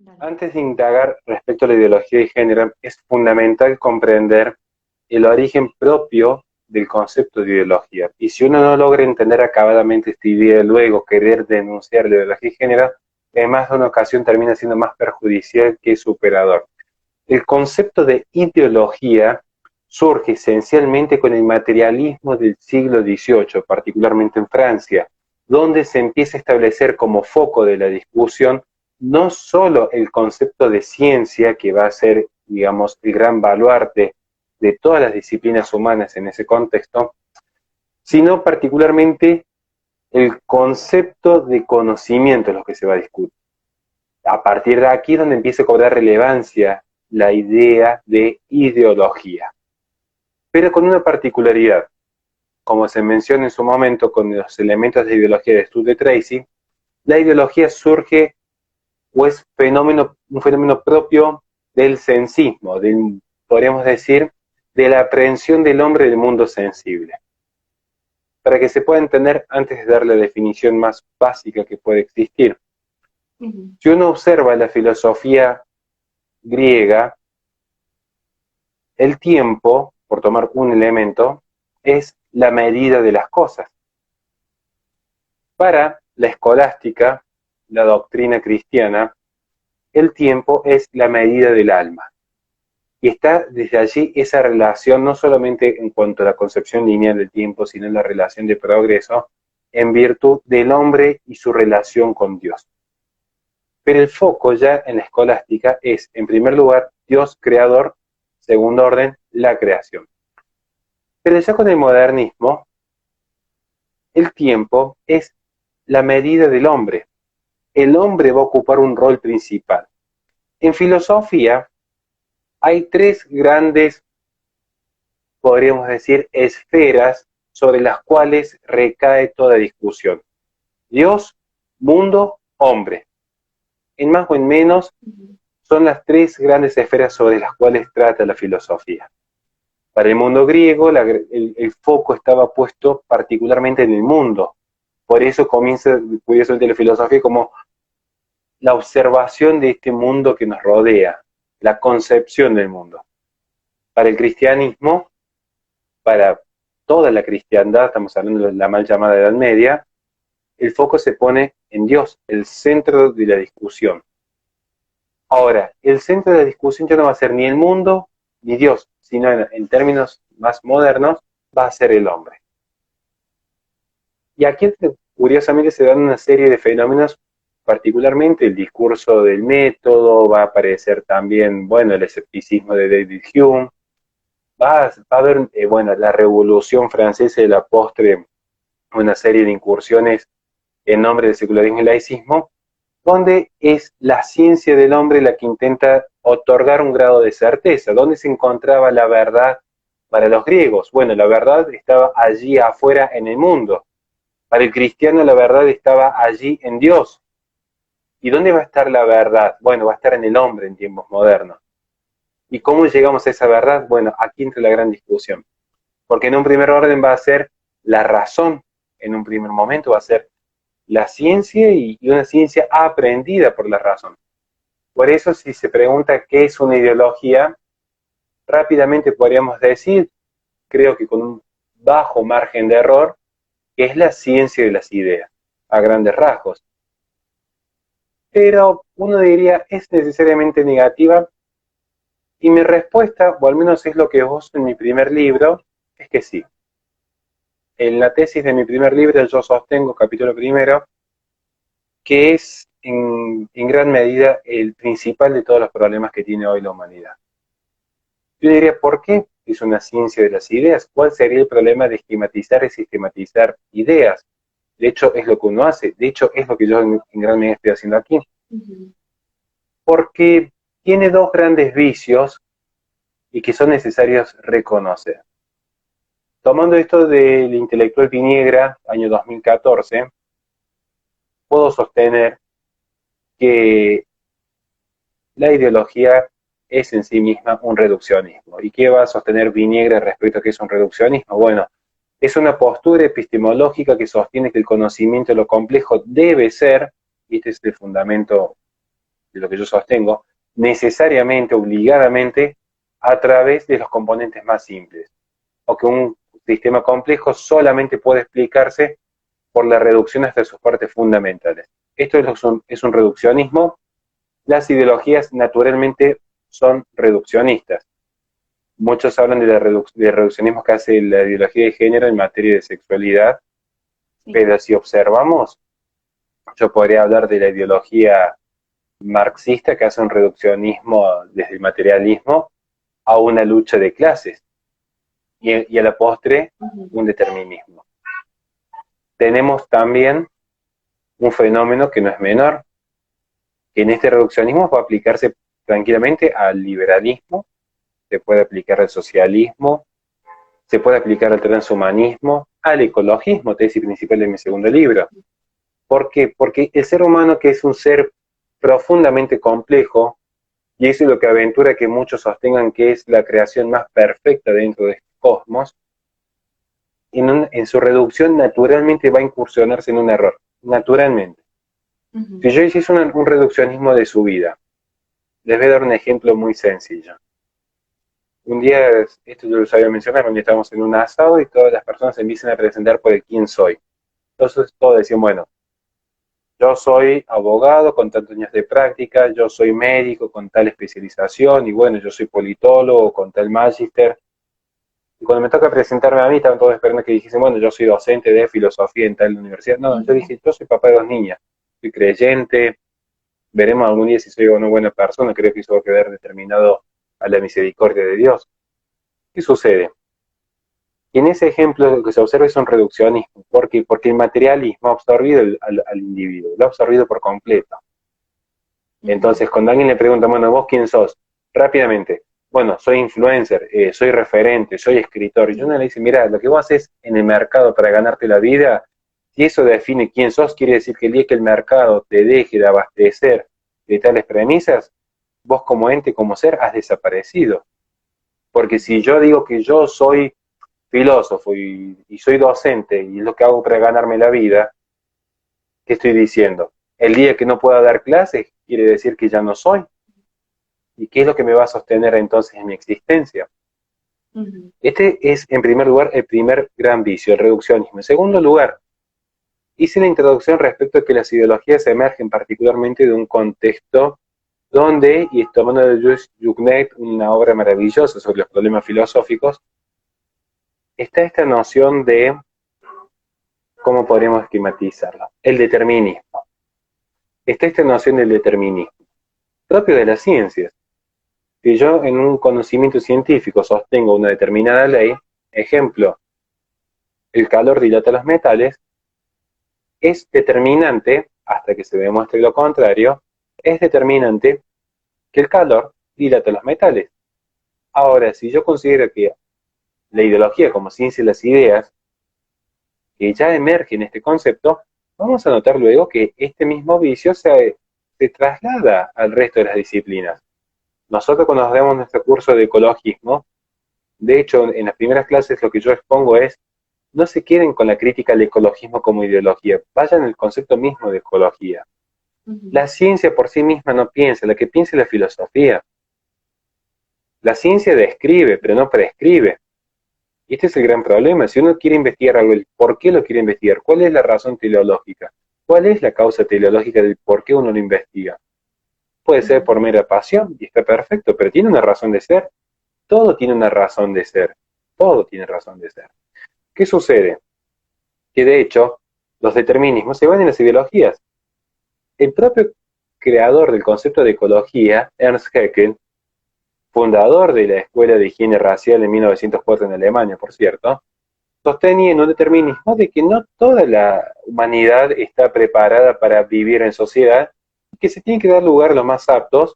Dale. Antes de indagar respecto a la ideología de género, es fundamental comprender el origen propio del concepto de ideología. Y si uno no logra entender acabadamente esta idea, luego querer denunciar la ideología de género, en más de una ocasión termina siendo más perjudicial que superador. El concepto de ideología surge esencialmente con el materialismo del siglo XVIII, particularmente en Francia, donde se empieza a establecer como foco de la discusión no solo el concepto de ciencia, que va a ser, digamos, el gran baluarte de todas las disciplinas humanas en ese contexto, sino particularmente el concepto de conocimiento es lo que se va a discutir. A partir de aquí es donde empieza a cobrar relevancia la idea de ideología, pero con una particularidad. Como se menciona en su momento con los elementos de ideología de Stuart de Tracy, la ideología surge o es un fenómeno propio del sensismo, podríamos decir, de la aprehensión del hombre del mundo sensible. Para que se pueda entender, antes de dar la definición más básica que puede existir, Ujú. si uno observa la filosofía griega, el tiempo, por tomar un elemento, es la medida de las cosas. Para la escolástica, la doctrina cristiana, el tiempo es la medida del alma. Y está desde allí esa relación, no solamente en cuanto a la concepción lineal del tiempo, sino en la relación de progreso, en virtud del hombre y su relación con Dios. Pero el foco ya en la escolástica es, en primer lugar, Dios creador, segundo orden, la creación. Pero ya con el modernismo, el tiempo es la medida del hombre. El hombre va a ocupar un rol principal. En filosofía hay tres grandes, podríamos decir, esferas sobre las cuales recae toda discusión. Dios, mundo, hombre. En más o en menos Ujú. son las tres grandes esferas sobre las cuales trata la filosofía. Para el mundo griego, el foco estaba puesto particularmente en el mundo. Por eso comienza curiosamente la filosofía como la observación de este mundo que nos rodea, la concepción del mundo. Para el cristianismo, para toda la cristiandad, estamos hablando de la mal llamada Edad Media, el foco se pone en Dios, el centro de la discusión. Ahora, el centro de la discusión ya no va a ser ni el mundo ni Dios, sino en términos más modernos, va a ser el hombre. Y aquí, curiosamente, se dan una serie de fenómenos, particularmente el discurso del método, va a aparecer también, bueno, el escepticismo de David Hume, va a haber, bueno, la Revolución Francesa y la postre, una serie de incursiones en nombre del secularismo y laicismo, donde es la ciencia del hombre la que intenta otorgar un grado de certeza. ¿Dónde se encontraba la verdad para los griegos? Bueno, la verdad estaba allí afuera en el mundo. Para el cristiano la verdad estaba allí en Dios. ¿Y dónde va a estar la verdad? Bueno, va a estar en el hombre en tiempos modernos. ¿Y cómo llegamos a esa verdad? Bueno, aquí entra la gran discusión. Porque en un primer orden va a ser la razón, en un primer momento va a ser la ciencia y una ciencia aprendida por la razón. Por eso, si se pregunta qué es una ideología, rápidamente podríamos decir, creo que con un bajo margen de error, que es la ciencia de las ideas, a grandes rasgos. Pero uno diría, ¿es necesariamente negativa? Y mi respuesta, o al menos es lo que vos en mi primer libro, es que sí. En la tesis de mi primer libro yo sostengo, capítulo primero, que es en gran medida el principal de todos los problemas que tiene hoy la humanidad. Yo diría, ¿por qué es una ciencia de las ideas? ¿Cuál sería el problema de esquematizar y sistematizar ideas? De hecho, es lo que uno hace. De hecho, es lo que yo en gran medida estoy haciendo aquí. Ujú. Porque tiene dos grandes vicios y que son necesarios reconocer. Tomando esto del intelectual Viniegra, año 2014, puedo sostener que la ideología es en sí misma un reduccionismo. ¿Y qué va a sostener Viniegra respecto a qué es un reduccionismo? Bueno, es una postura epistemológica que sostiene que el conocimiento de lo complejo debe ser, y este es el fundamento de lo que yo sostengo, necesariamente, obligadamente, a través de los componentes más simples, o que un sistema complejo solamente puede explicarse por la reducción hasta sus partes fundamentales. Esto es un reduccionismo. Las ideologías naturalmente son reduccionistas. Muchos hablan de reduccionismo que hace la ideología de género en materia de sexualidad, Sí. pero si observamos, yo podría hablar de la ideología marxista que hace un reduccionismo desde el materialismo a una lucha de clases y a la postre un determinismo. Tenemos también un fenómeno que no es menor, que en este reduccionismo va a aplicarse tranquilamente al liberalismo, se puede aplicar al socialismo, se puede aplicar al transhumanismo, al ecologismo, tesis principal de mi segundo libro. ¿Por qué? Porque el ser humano, que es un ser profundamente complejo, y eso es lo que aventura que muchos sostengan que es la creación más perfecta dentro de este cosmos, en su reducción naturalmente va a incursionarse en un error, naturalmente. Si yo hiciese un reduccionismo de su vida, les voy a dar un ejemplo muy sencillo. Un día, esto yo lo sabía mencionar, un día estábamos en un asado y todas las personas se empiezan a presentar por el quién soy. Entonces todos decían, bueno, yo soy abogado con tantos años de práctica, yo soy médico con tal especialización, y bueno, yo soy politólogo con tal magíster. Y cuando me toca presentarme a mí, estaban todos esperando que dijese, bueno, yo soy docente de filosofía en tal universidad. No, yo dije, yo soy papá de 2 niñas, soy creyente, veremos algún día si soy una buena persona, creo que eso va a quedar determinado a la misericordia de Dios. ¿Qué sucede? Y en ese ejemplo lo que se observa es un reduccionismo. ¿Por qué? Porque el materialismo ha absorbido al individuo, lo ha absorbido por completo. Entonces, cuando alguien le pregunta, bueno, ¿vos quién sos? Rápidamente, bueno, soy influencer, soy referente, soy escritor. Y uno le dice, mira, lo que vos haces en el mercado para ganarte la vida, si eso define quién sos, quiere decir que el día que el mercado te deje de abastecer de tales premisas, vos como ente, como ser, has desaparecido. Porque si yo digo que yo soy filósofo y soy docente y es lo que hago para ganarme la vida, ¿qué estoy diciendo? El día que no pueda dar clases, quiere decir que ya no soy. ¿Y qué es lo que me va a sostener entonces en mi existencia? Este es, en primer lugar, el primer gran vicio, el reduccionismo. En segundo lugar, hice la introducción respecto a que las ideologías emergen particularmente de un contexto donde, y tomando de Jules Jucknet, una obra maravillosa sobre los problemas filosóficos, está esta noción de, ¿cómo podríamos esquematizarlo? El determinismo. Está esta noción del determinismo, propio de las ciencias. Si yo en un conocimiento científico sostengo una determinada ley, ejemplo, el calor dilata los metales, es determinante, hasta que se demuestre lo contrario, es determinante que el calor dilata los metales. Ahora, si yo considero que la ideología como ciencia de las ideas, que ya emerge en este concepto, vamos a notar luego que este mismo vicio se traslada al resto de las disciplinas. Nosotros cuando nos damos nuestro curso de ecologismo, de hecho en las primeras clases lo que yo expongo es, no se queden con la crítica al ecologismo como ideología, vayan al concepto mismo de ecología. La ciencia por sí misma no piensa, la que piensa es la filosofía. La ciencia describe, pero no prescribe. Y este es el gran problema. Si uno quiere investigar algo, ¿por qué lo quiere investigar? ¿Cuál es la razón teleológica? ¿Cuál es la causa teleológica del por qué uno lo investiga? Puede ser por mera pasión, y está perfecto, pero tiene una razón de ser. Todo tiene una razón de ser. Todo tiene razón de ser. ¿Qué sucede? Que de hecho, los determinismos se van en las ideologías. El propio creador del concepto de ecología, Ernst Haeckel, fundador de la Escuela de Higiene Racial en 1904 en Alemania, por cierto, sostenía en un determinismo de que no toda la humanidad está preparada para vivir en sociedad, que se tiene que dar lugar a los más aptos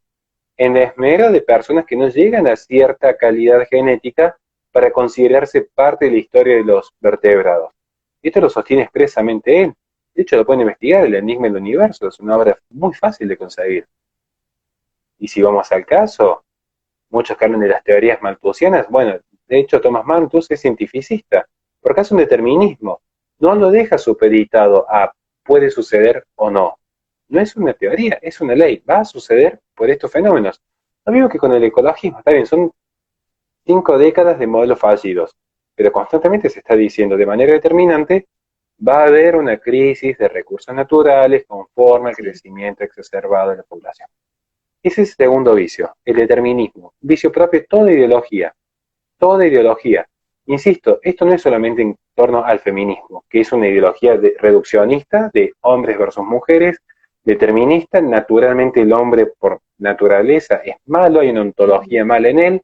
en la esmera de personas que no llegan a cierta calidad genética para considerarse parte de la historia de los vertebrados. Y esto lo sostiene expresamente él. De hecho, lo pueden investigar, El enigma del universo, es una obra muy fácil de conseguir. Y si vamos al caso, muchos que hablan de las teorías malthusianas, bueno, de hecho Thomas Malthus es cientificista, porque hace un determinismo, no lo deja supeditado a puede suceder o no. no es una teoría, es una ley, va a suceder por estos fenómenos. Lo mismo que con el ecologismo, está bien, son 5 décadas de modelos fallidos, pero constantemente se está diciendo de manera determinante, va a haber una crisis de recursos naturales conforme al Sí. crecimiento exacerbado de la población. Ese es el segundo vicio, el determinismo, vicio propio de toda ideología. Insisto, esto no es solamente en torno al feminismo, que es una ideología reduccionista de hombres versus mujeres, determinista, naturalmente el hombre por naturaleza es malo, hay una ontología Ujú. mala en él,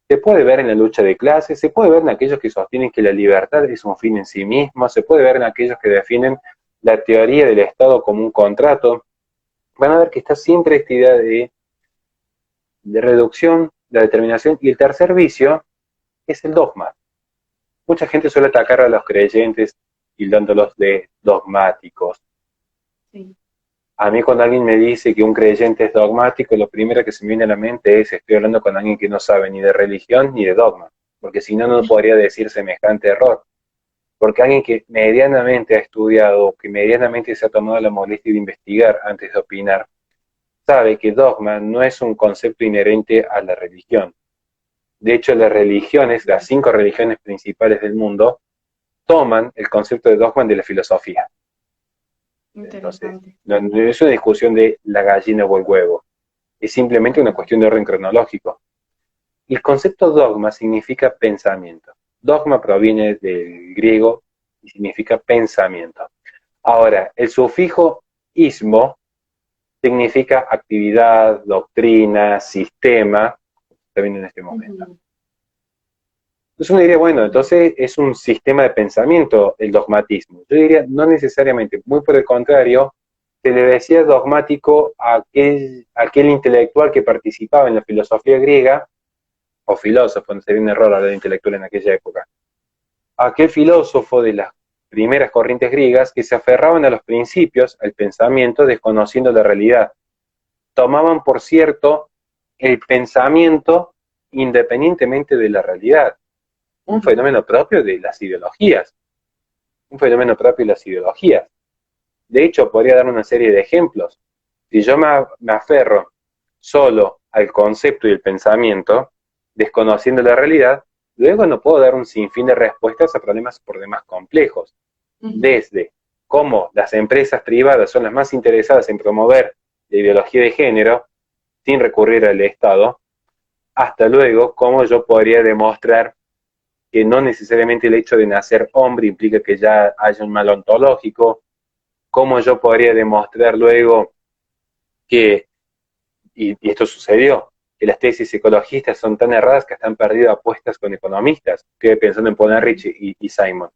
se puede ver en la lucha de clases, se puede ver en aquellos que sostienen que la libertad es un fin en sí mismo, se puede ver en aquellos que definen la teoría del Estado como un contrato. Van a ver que está siempre esta idea de reducción, de determinación, y el tercer vicio es el dogma. Mucha gente suele atacar a los creyentes tildándolos de dogmáticos. Sí. A mí cuando alguien me dice que un creyente es dogmático, lo primero que se me viene a la mente es estoy hablando con alguien que no sabe ni de religión ni de dogma, porque si no, no podría decir semejante error. Porque alguien que medianamente ha estudiado, que medianamente se ha tomado la molestia de investigar antes de opinar, sabe que dogma no es un concepto inherente a la religión. De hecho, las religiones, las 5 religiones principales del mundo, toman el concepto de dogma de la filosofía. Entonces, Interesante. no es una discusión de la gallina o el huevo, es simplemente una Ajá. cuestión de orden cronológico. El concepto dogma significa pensamiento. Dogma proviene del griego y significa pensamiento. Ahora, el sufijo ismo significa actividad, doctrina, sistema, está viendo en este momento. Ujú. Entonces uno diría, bueno, entonces es un sistema de pensamiento el dogmatismo. Yo diría, no necesariamente, muy por el contrario, se le decía dogmático a aquel intelectual que participaba en la filosofía griega, o filósofo, no sería un error hablar de intelectual en aquella época, aquel filósofo de las primeras corrientes griegas que se aferraban a los principios, al pensamiento, desconociendo la realidad. Tomaban por cierto el pensamiento independientemente de la realidad, un Ujú. fenómeno propio de las ideologías, un fenómeno propio de las ideologías. De hecho, podría dar una serie de ejemplos. Si yo me aferro solo al concepto y el pensamiento, desconociendo la realidad, luego no puedo dar un sinfín de respuestas a problemas por demás complejos. Ujú. Desde cómo las empresas privadas son las más interesadas en promover la ideología de género sin recurrir al Estado, hasta luego cómo yo podría demostrar que no necesariamente el hecho de nacer hombre implica que ya haya un mal ontológico, cómo yo podría demostrar luego que, y esto sucedió, que las tesis ecologistas son tan erradas que están perdidas apuestas con economistas, quedé pensando en Ujú. Ponerrich y Simon.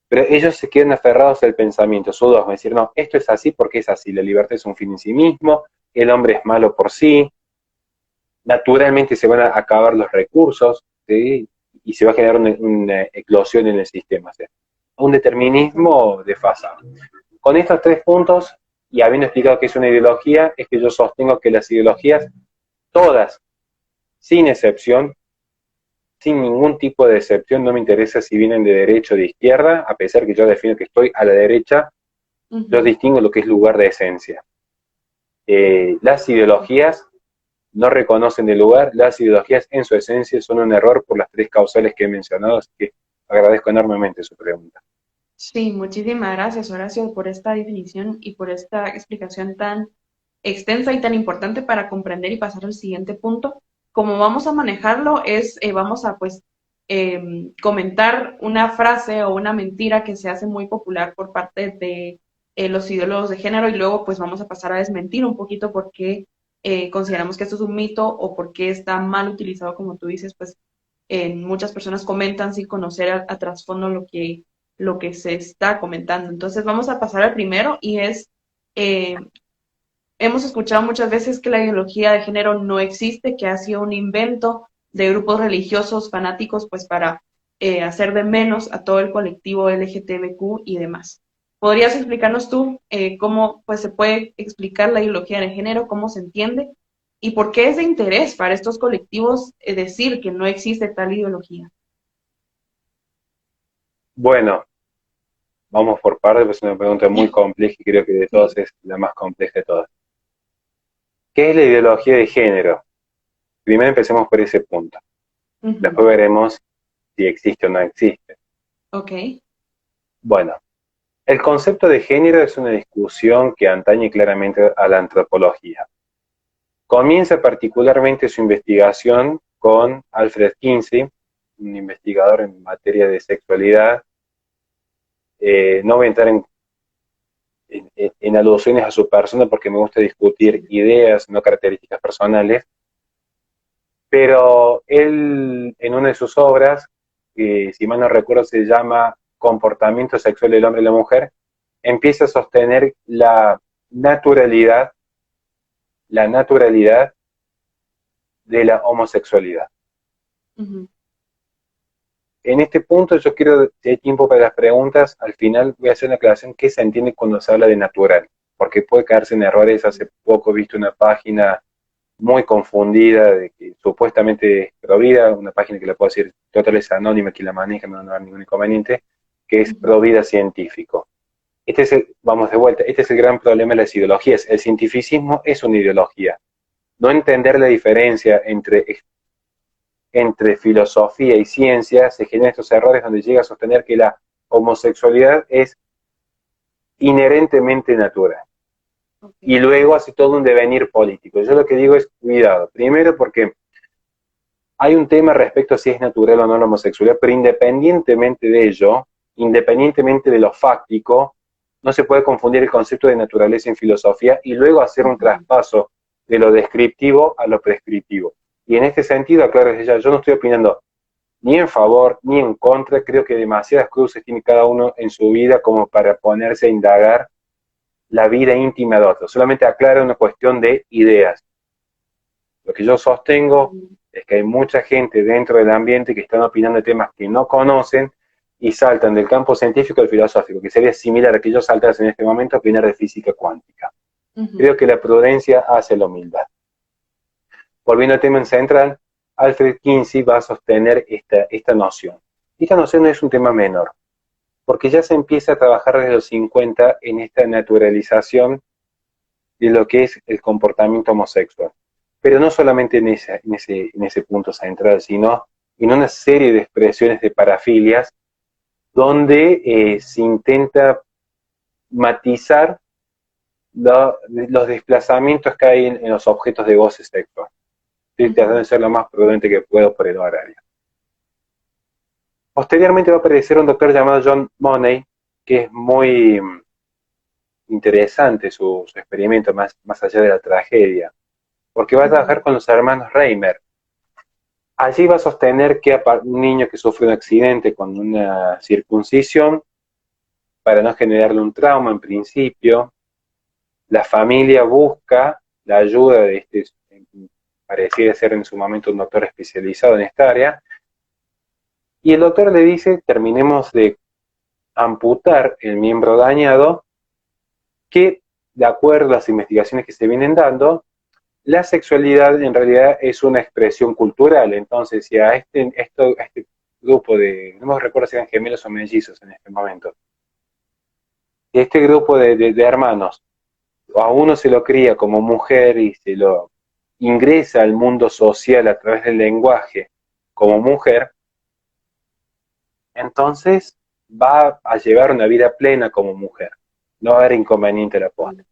Pero ellos se quedan aferrados al pensamiento, su dogma, decir, no, esto es así porque es así, la libertad es un fin en sí mismo, el hombre es malo por sí, naturalmente se van a acabar los recursos, ¿sí? Y se va a generar una eclosión en el sistema, ¿sí? Un Ajá. determinismo desfasado. Con estos 3 puntos, y habiendo explicado que es una ideología, es que yo sostengo que las ideologías, todas, sin excepción, sin ningún tipo de excepción, no me interesa si vienen de derecha o de izquierda, a pesar que yo defino que estoy a la derecha, yo Ujú. distingo lo que es lugar de esencia. Las ideologías no reconocen el lugar, las ideologías en su esencia son un error por las 3 causales que he mencionado, así que agradezco enormemente su pregunta. Sí, muchísimas gracias, Horacio, por esta definición y por esta explicación tan extensa y tan importante para comprender y pasar al siguiente punto. Como vamos a manejarlo es, vamos a pues comentar una frase o una mentira que se hace muy popular por parte de los ideólogos de género y luego pues vamos a pasar a desmentir un poquito por qué consideramos que esto es un mito o por qué está mal utilizado, como tú dices, pues muchas personas comentan sin conocer a trasfondo lo que se está comentando. Entonces vamos a pasar al primero y es, eh, hemos escuchado muchas veces que la ideología de género no existe, que ha sido un invento de grupos religiosos fanáticos pues para hacer de menos a todo el colectivo LGTBQ y demás. ¿Podrías explicarnos tú cómo pues, se puede explicar la ideología de género, cómo se entiende y por qué es de interés para estos colectivos decir que no existe tal ideología? Bueno, vamos por partes, pues es una pregunta muy compleja y creo que de todas es la más compleja de todas. ¿Qué es la ideología de género? Primero empecemos por ese punto. Ujú. Después veremos si existe o no existe. Ok. Bueno, el concepto de género es una discusión que atañe claramente a la antropología. Comienza particularmente su investigación con Alfred Kinsey, un investigador en materia de sexualidad. No voy a entrar en alusiones a su persona porque me gusta discutir ideas, no características personales, pero él en una de sus obras, que si mal no recuerdo se llama Comportamiento sexual del hombre y la mujer, empieza a sostener la naturalidad de la homosexualidad. Ujú. En este punto yo quiero, si hay tiempo para las preguntas, al final voy a hacer una aclaración qué se entiende cuando se habla de natural, porque puede caerse en errores. Hace poco he visto una página muy confundida de que supuestamente es Provida, una página que le puedo decir total es anónima, que la maneja, no va a haber ningún inconveniente, que es Ujú. Provida científico. Vamos de vuelta, este es el gran problema de las ideologías. El cientificismo es una ideología. No entender la diferencia entre filosofía y ciencia, se generan estos errores donde llega a sostener que la homosexualidad es inherentemente natural. Y Ok. luego hace todo un devenir político. Yo lo que digo es cuidado. Primero porque hay un tema respecto a si es natural o no la homosexualidad, pero independientemente de ello, independientemente de lo fáctico, no se puede confundir el concepto de naturaleza en filosofía y luego hacer un Ujú. traspaso de lo descriptivo a lo prescriptivo. Y en este sentido, aclaro desde ya, yo no estoy opinando ni en favor ni en contra, creo que demasiadas cruces tiene cada uno en su vida como para ponerse a indagar la vida íntima de otro. Solamente aclara una cuestión de ideas. Lo que yo sostengo es que hay mucha gente dentro del ambiente que están opinando de temas que no conocen y saltan del campo científico al filosófico, que sería similar a que yo saltase en este momento a opinar de física cuántica. Ujú. Creo que la prudencia hace la humildad. Volviendo al tema central, Alfred Kinsey va a sostener esta noción. Esta noción no es un tema menor, porque ya se empieza a trabajar desde los 50 en esta naturalización de lo que es el comportamiento homosexual. Pero no solamente en ese punto central, sino en una serie de expresiones de parafilias donde se intenta matizar los desplazamientos que hay en los objetos de goce sexual. Estoy tratando Ujú. de ser lo más prudente que puedo por el horario. Posteriormente va a aparecer un doctor llamado John Money, que es muy interesante su experimento más allá de la tragedia, porque va a Ujú. trabajar con los hermanos Reimer. Allí va a sostener que un niño que sufre un accidente con una circuncisión, para no generarle un trauma en principio, la familia busca la ayuda de parecía ser en su momento un doctor especializado en esta área, y el doctor le dice, terminemos de amputar el miembro dañado, que de acuerdo a las investigaciones que se vienen dando, la sexualidad en realidad es una expresión cultural. Entonces, si a este grupo no me recuerdo si eran gemelos o mellizos en este momento, si este grupo de hermanos, a uno se lo cría como mujer y se lo ingresa al mundo social a través del lenguaje como mujer, entonces va a llevar una vida plena como mujer. No va a haber inconveniente a la postre.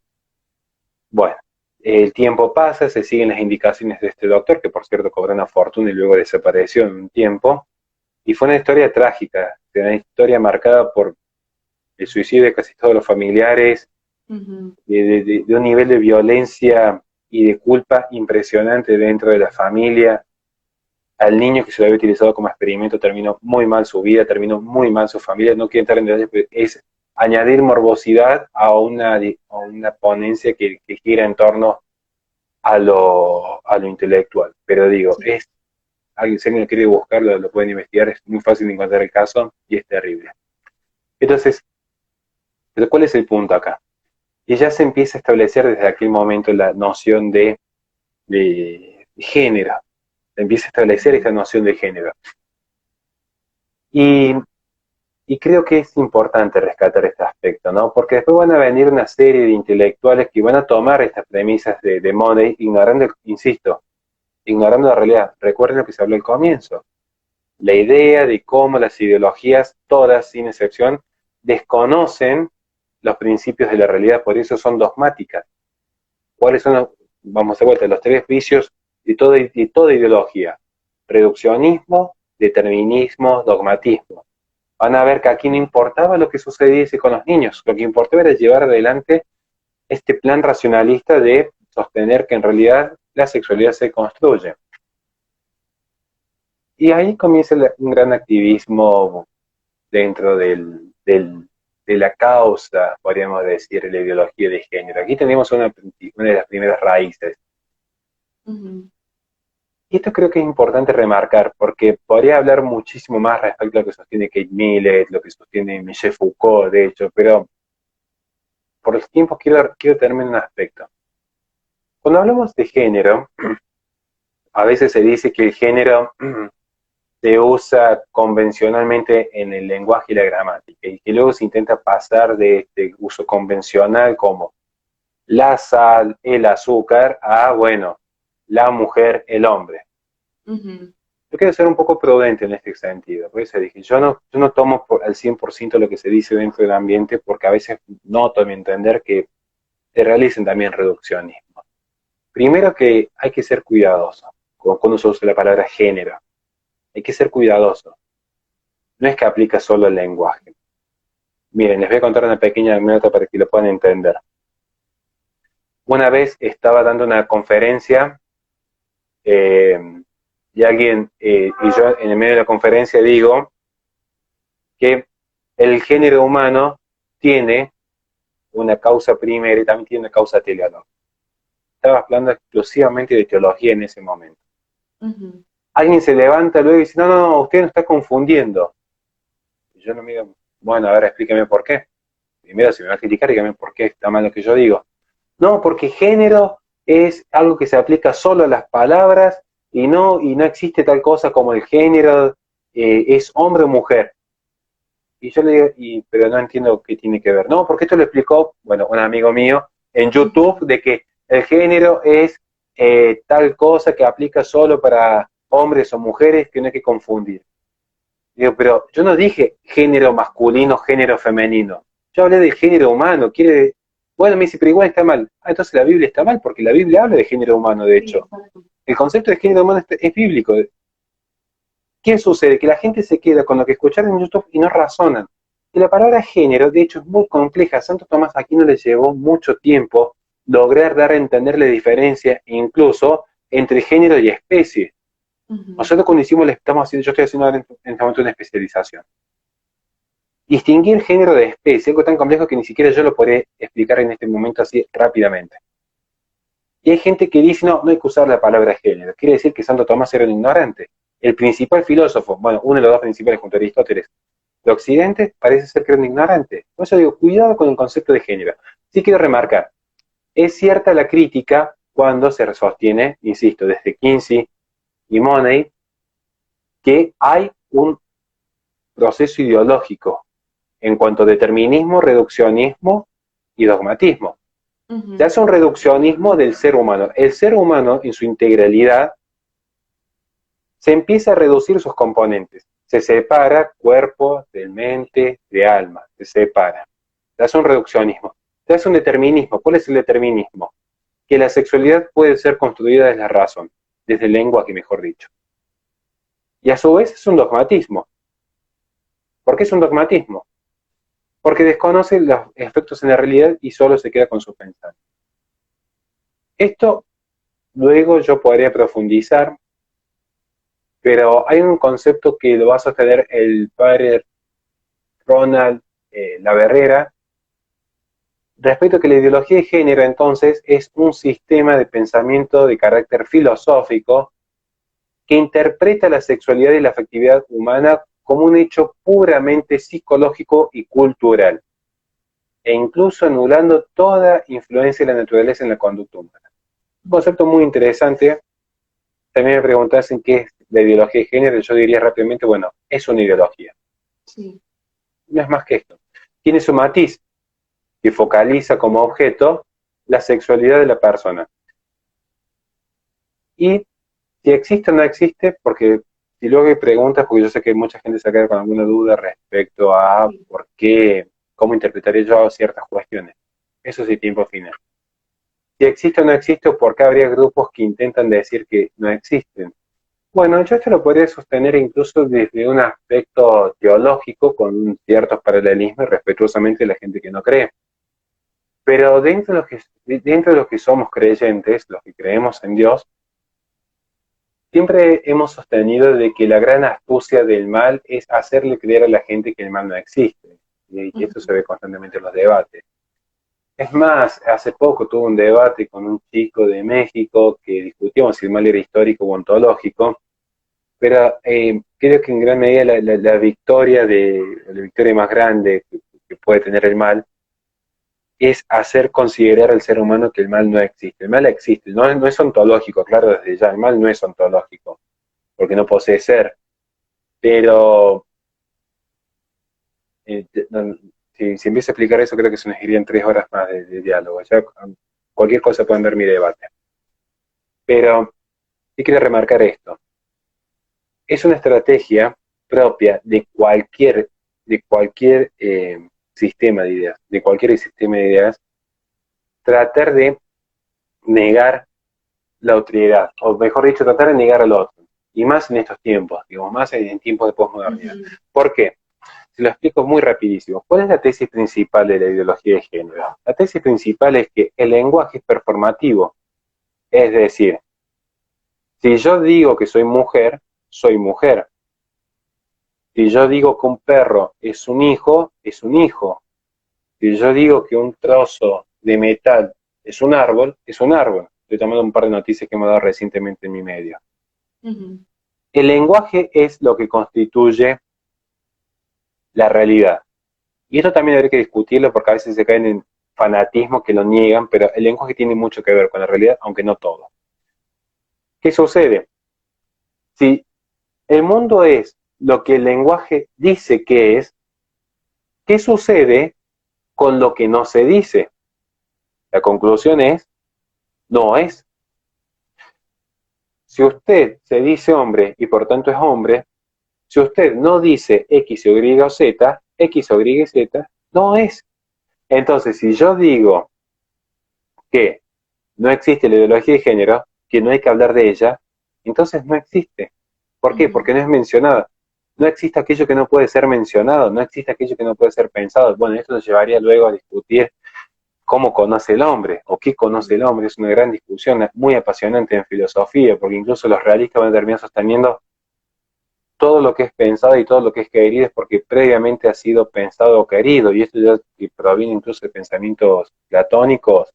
Bueno, el tiempo pasa, se siguen las indicaciones de este doctor, que por cierto cobró una fortuna y luego desapareció en un tiempo, y fue una historia trágica, una historia marcada por el suicidio de casi todos los familiares, Ujú. de un nivel de violencia y de culpa impresionante dentro de la familia. Al niño que se lo había utilizado como experimento terminó muy mal su vida, terminó muy mal su familia. No quiero entrar en detalles, pero es añadir morbosidad a una ponencia que gira en torno a lo intelectual. Pero digo, Sí. si alguien quiere buscarlo, lo pueden investigar, es muy fácil de encontrar el caso y es terrible. Entonces, ¿pero cuál es el punto acá? Y ya se empieza a establecer desde aquel momento la noción de género, se empieza a establecer Ujú. esta noción de género. Y Y creo que es importante rescatar este aspecto, ¿no? Porque después van a venir una serie de intelectuales que van a tomar estas premisas de Money, ignorando, insisto, ignorando la realidad. Recuerden lo que se habló al comienzo. La idea de cómo las ideologías, todas sin excepción, desconocen los principios de la realidad, por eso son dogmáticas. ¿Cuáles son vamos de vuelta, los tres vicios de toda ideología? Reduccionismo, determinismo, dogmatismo. Van a ver que aquí no importaba lo que sucediese con los niños, lo que importaba era llevar adelante este plan racionalista de sostener que en realidad la sexualidad se construye. Y ahí comienza un gran activismo dentro de la causa, podríamos decir, la ideología de género. Aquí tenemos una de las primeras raíces. Ujú. Y esto creo que es importante remarcar, porque podría hablar muchísimo más respecto a lo que sostiene Kate Millett, lo que sostiene Michel Foucault, de hecho, pero por los tiempos quiero terminar un aspecto. Cuando hablamos de género, a veces se dice que el género se usa convencionalmente en el lenguaje y la gramática, y que luego se intenta pasar de este uso convencional como la sal, el azúcar, a, bueno, la mujer, el hombre. Ujú. Yo quiero ser un poco prudente en este sentido. Por eso dije, yo no tomo al 100% lo que se dice dentro del ambiente, porque a veces noto a mi entender que se realicen también reduccionismo. Primero que hay que ser cuidadoso cuando se usa la palabra género. Hay que ser cuidadoso. No es que aplica solo el lenguaje. Miren, les voy a contar una pequeña anécdota para que lo puedan entender. Una vez estaba dando una conferencia eh, y y yo en el medio de la conferencia digo que el género humano tiene una causa primera y también tiene una causa teleológica. Estaba hablando exclusivamente de teología en ese momento. Ujú. Alguien se levanta luego y dice, no, no, no, usted nos está confundiendo. Y yo no me digo, bueno, a ver, explíqueme por qué. Primero, si me va a criticar, dígame por qué está mal lo que yo digo. No, porque género es algo que se aplica solo a las palabras y no existe tal cosa como el género, es hombre o mujer. Y yo le digo, pero no entiendo qué tiene que ver. No, porque esto lo explicó, bueno, un amigo mío en YouTube, de que el género es tal cosa que aplica solo para hombres o mujeres, que no hay que confundir. Digo, pero yo no dije género masculino, género femenino. Yo hablé del género humano. Bueno, me dice, pero igual está mal. Ah, entonces la Biblia está mal, porque la Biblia habla de género humano, de Sí, hecho. exacto. El concepto de género humano es bíblico. ¿Qué sucede? Que la gente se queda con lo que escucharon en YouTube y no razonan. Y la palabra género, de hecho, es muy compleja. Santo Tomás Aquino le llevó mucho tiempo lograr dar a entender la diferencia, incluso entre género y especie. Ujú. Nosotros cuando hicimos, yo estoy haciendo ahora en este momento una especialización. Distinguir género de especie, algo tan complejo que ni siquiera yo lo podré explicar en este momento así rápidamente. Y hay gente que dice, no, no hay que usar la palabra género. Quiere decir que Santo Tomás era un ignorante. El principal filósofo, bueno, uno de los dos principales junto a Aristóteles, de Occidente, parece ser que era un ignorante. Por eso digo, cuidado con el concepto de género. Sí quiero remarcar, es cierta la crítica cuando se sostiene, insisto, desde Kinsey y Money, que hay un proceso ideológico en cuanto a determinismo, reduccionismo y dogmatismo. Se Ujú. hace un reduccionismo del ser humano. El ser humano en su integralidad se empieza a reducir sus componentes. Se separa cuerpo de mente, de alma, se separa. Se hace un reduccionismo. Se hace un determinismo. ¿Cuál es el determinismo? Que la sexualidad puede ser construida desde la razón, desde el lenguaje, mejor dicho. Y a su vez es un dogmatismo. ¿Por qué es un dogmatismo? Porque desconoce los efectos en la realidad y solo se queda con su pensamiento. Esto luego yo podría profundizar, pero hay un concepto que lo va a sostener el padre Ronald La Barrera, respecto a que la ideología de género entonces es un sistema de pensamiento de carácter filosófico que interpreta la sexualidad y la afectividad humana como un hecho puramente psicológico y cultural, e incluso anulando toda influencia de la naturaleza en la conducta humana. Un concepto muy interesante. También me preguntasen qué es la ideología de género, yo diría rápidamente, bueno, es una ideología. Sí. no es más que esto. Tiene su matiz, que focaliza como objeto la sexualidad de la persona. Y si existe o no existe, porque si luego hay preguntas, porque yo sé que mucha gente se queda con alguna duda respecto a Sí. por qué, cómo interpretaría yo ciertas cuestiones. Eso sí, tiempo final. Si existe o no existe, o por qué habría grupos que intentan decir que no existen. Bueno, yo esto lo podría sostener incluso desde un aspecto teológico, con ciertos paralelismos, respetuosamente de la gente que no cree. Pero dentro de los que somos creyentes, los que creemos en Dios, siempre hemos sostenido de que la gran astucia del mal es hacerle creer a la gente que el mal no existe. Y esto se Ujú. ve constantemente en los debates. Es más, hace poco tuve un debate con un chico de México que discutíamos si el mal era histórico o ontológico, pero creo que en gran medida la victoria más grande que puede tener el mal es hacer considerar al ser humano que el mal no existe. El mal existe, no es ontológico, claro, desde ya, el mal no es ontológico, porque no posee ser, pero eh, no, si empiezo a explicar eso, creo que se nos irían 3 horas más de diálogo. Ya, cualquier cosa pueden ver mi debate. Pero sí quiero remarcar esto. Es una estrategia propia de cualquier sistema de ideas, de cualquier sistema de ideas, tratar de negar la autoridad, o mejor dicho, tratar de negar al otro. Y más en estos tiempos, digamos, más en tiempos de posmodernidad. Ujú. ¿Por qué? Se lo explico muy rapidísimo. ¿Cuál es la tesis principal de la ideología de género? La tesis principal es que el lenguaje es performativo. Es decir, si yo digo que soy mujer, soy mujer. Si yo digo que un perro es un hijo, es un hijo. Si yo digo que un trozo de metal es un árbol, es un árbol. Estoy tomando un par de noticias que me ha dado recientemente en mi medio. Ujú. El lenguaje es lo que constituye la realidad. Y esto también habría que discutirlo porque a veces se caen en fanatismo que lo niegan, pero el lenguaje tiene mucho que ver con la realidad, aunque no todo. ¿Qué sucede? Si el mundo es lo que el lenguaje dice que es, ¿qué sucede con lo que no se dice? La conclusión es, no es. Si usted se dice hombre y por tanto es hombre, si usted no dice X, Y o Z, X, Y, Z, no es. Entonces, si yo digo que no existe la ideología de género, que no hay que hablar de ella, entonces no existe. ¿Por qué? Ujú. Porque no es mencionada. No existe aquello que no puede ser mencionado, no existe aquello que no puede ser pensado. Bueno, esto nos llevaría luego a discutir cómo conoce el hombre o qué conoce el hombre. Es una gran discusión muy apasionante en filosofía, porque incluso los realistas van a terminar sosteniendo todo lo que es pensado y todo lo que es querido es porque previamente ha sido pensado o querido, y esto ya que proviene incluso de pensamientos platónicos,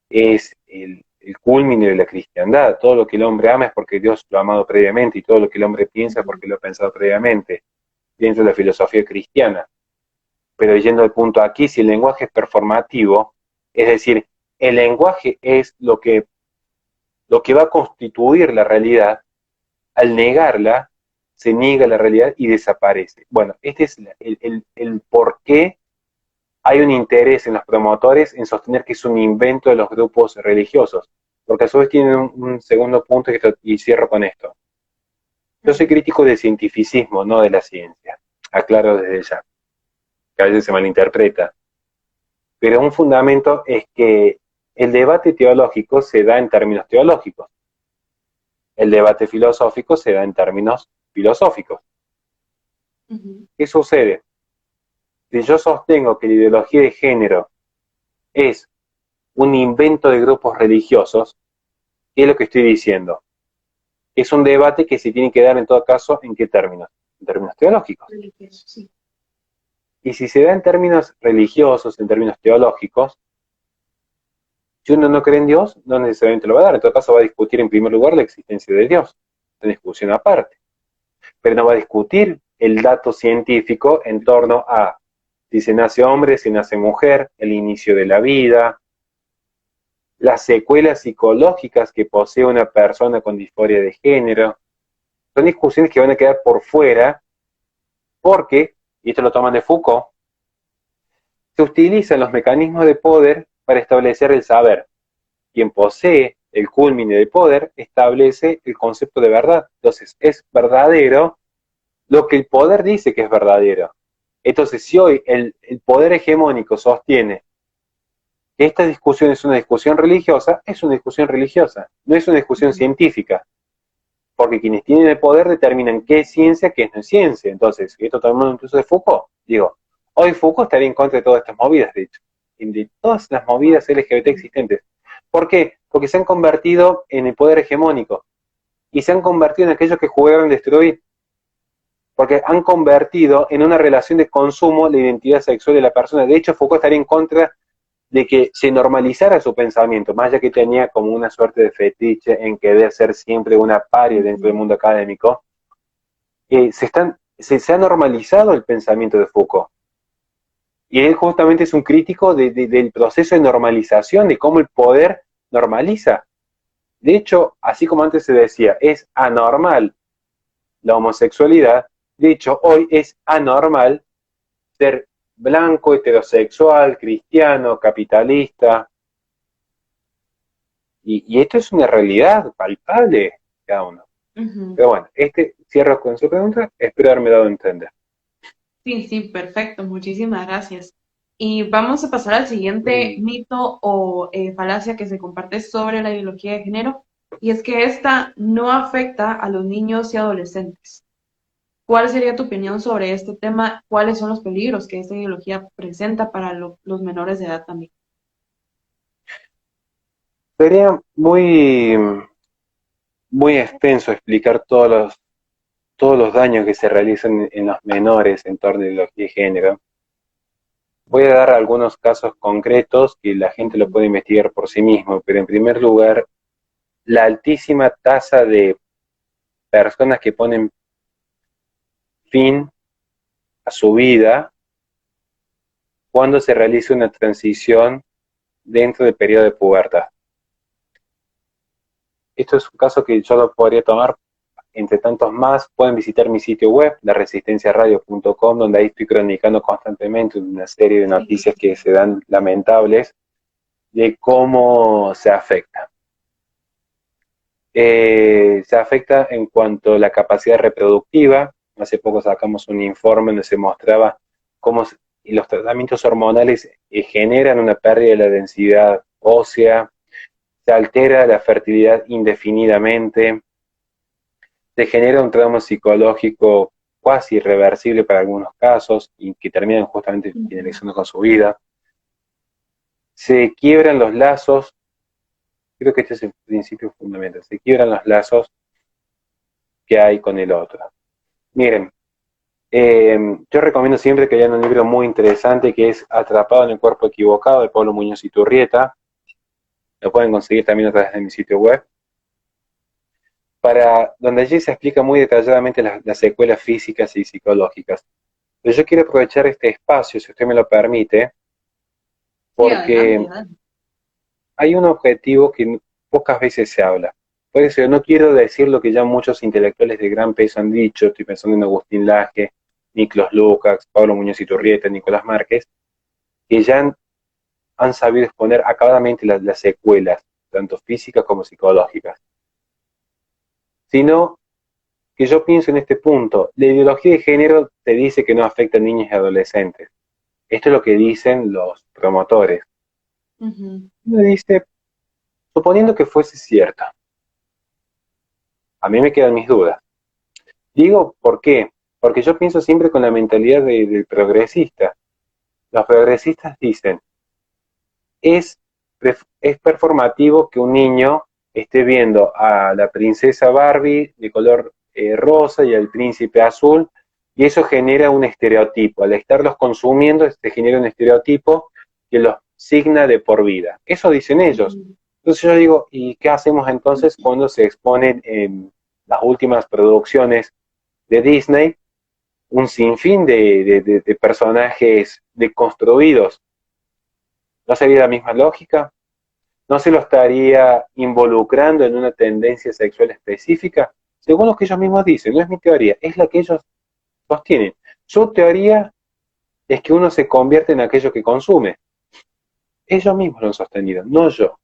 es el culmine de la cristiandad. Todo lo que el hombre ama es porque Dios lo ha amado previamente, y todo lo que el hombre piensa es Ujú. porque lo ha pensado previamente, dentro de la filosofía cristiana. Pero yendo al punto aquí, si el lenguaje es performativo, es decir, el lenguaje es lo que va a constituir la realidad, al negarla, se niega la realidad y desaparece. Bueno, este es el por qué hay un interés en los promotores en sostener que es un invento de los grupos religiosos, porque a su vez tienen un segundo punto y cierro con esto. Yo soy Ujú. crítico del cientificismo, no de la ciencia, aclaro desde ya, que a veces se malinterpreta, pero un fundamento es que el debate teológico se da en términos teológicos, el debate filosófico se da en términos filosóficos. Ujú. ¿Qué sucede? Si yo sostengo que la ideología de género es un invento de grupos religiosos, ¿qué es lo que estoy diciendo? Es un debate que se tiene que dar en todo caso, ¿en qué términos? En términos teológicos. Religioso, sí. Y si se da en términos religiosos, en términos teológicos, si uno no cree en Dios, no necesariamente lo va a dar. En todo caso va a discutir en primer lugar la existencia de Dios. Es una discusión aparte. Pero no va a discutir el dato científico en torno a si se nace hombre, si nace mujer, el inicio de la vida, las secuelas psicológicas que posee una persona con disforia de género. Son discusiones que van a quedar por fuera porque y esto lo toman de Foucault, se utilizan los mecanismos de poder para establecer el saber. Quien posee el culmine de poder establece el concepto de verdad. Entonces, es verdadero lo que el poder dice que es verdadero. Entonces, si hoy el poder hegemónico sostiene que esta discusión es una discusión religiosa, es una discusión religiosa, no es una discusión científica, porque quienes tienen el poder determinan qué es ciencia, qué no es ciencia. Entonces, esto tomando incluso de Foucault, digo, hoy Foucault estaría en contra de todas estas movidas, de hecho, de todas las movidas LGBT existentes. ¿Por qué? Porque se han convertido en el poder hegemónico y se han convertido en aquellos que jugaron destruir, porque han convertido en una relación de consumo la identidad sexual de la persona. De hecho, Foucault estaría en contra de que se normalizara su pensamiento, más allá que tenía como una suerte de fetiche en querer ser siempre una paria dentro del mundo académico. Se ha normalizado el pensamiento de Foucault. Y él justamente es un crítico del proceso de normalización, de cómo el poder normaliza. De hecho, así como antes se decía, es anormal la homosexualidad, de hecho, hoy es anormal ser blanco, heterosexual, cristiano, capitalista. Y esto es una realidad palpable cada uno. Pero bueno, cierro con su pregunta, espero haberme dado a entender. Sí, sí, perfecto, muchísimas gracias. Y vamos a pasar al siguiente mito o falacia que se comparte sobre la ideología de género, y es que esta no afecta a los niños y adolescentes. ¿Cuál sería tu opinión sobre este tema? ¿Cuáles son los peligros que esta ideología presenta para los menores de edad también? Sería muy extenso explicar todos los daños que se realizan en los menores en torno a la ideología de género. Voy a dar algunos casos concretos que la gente lo puede investigar por sí mismo, pero en primer lugar, la altísima tasa de personas que ponen fin a su vida cuando se realiza una transición dentro del periodo de pubertad. Esto es un caso que yo lo podría tomar entre tantos más. Pueden visitar mi sitio web, laresistenciaradio.com, donde ahí estoy cronicando constantemente una serie de noticias que se dan lamentables de cómo se afecta. Se afecta en cuanto a la capacidad reproductiva. Hace poco sacamos un informe donde se mostraba cómo los tratamientos hormonales generan una pérdida de la densidad ósea, se altera la fertilidad indefinidamente, se genera un trauma psicológico casi irreversible para algunos casos y que terminan justamente finalizando con su vida. Se quiebran los lazos, creo que este es el principio fundamental, se quiebran los lazos que hay con el otro. Miren, yo recomiendo siempre que lean un libro muy interesante que es Atrapado en el cuerpo equivocado, de Pablo Muñoz y Turrieta. Lo pueden conseguir también a través de mi sitio web. Donde allí se explica muy detalladamente las secuelas físicas y psicológicas. Pero yo quiero aprovechar este espacio, si usted me lo permite, porque Sí, adelante. hay un objetivo que pocas veces se habla. Por eso yo no quiero decir lo que ya muchos intelectuales de gran peso han dicho, estoy pensando en Agustín Laje, Niklos Lukács, Pablo Muñoz y Turrieta, Nicolás Márquez, que ya han sabido exponer acabadamente las secuelas, tanto físicas como psicológicas. Sino que yo pienso en este punto, la ideología de género te dice que no afecta a niños y adolescentes. Esto es lo que dicen los promotores. Me dice, suponiendo que fuese cierto, a mí me quedan mis dudas. Digo, ¿por qué? Porque yo pienso siempre con la mentalidad del progresista. Los progresistas dicen, es performativo que un niño esté viendo a la princesa Barbie de color rosa y al príncipe azul, y eso genera un estereotipo. Al estarlos consumiendo, se genera un estereotipo que los signa de por vida. Eso dicen ellos. Entonces yo digo, ¿y qué hacemos entonces cuando se exponen en las últimas producciones de Disney un sinfín de personajes deconstruidos? ¿No sería la misma lógica? ¿No se lo estaría involucrando en una tendencia sexual específica? Según lo que ellos mismos dicen, no es mi teoría, es la que ellos sostienen. Su teoría es que uno se convierte en aquello que consume. Ellos mismos lo han sostenido, no yo.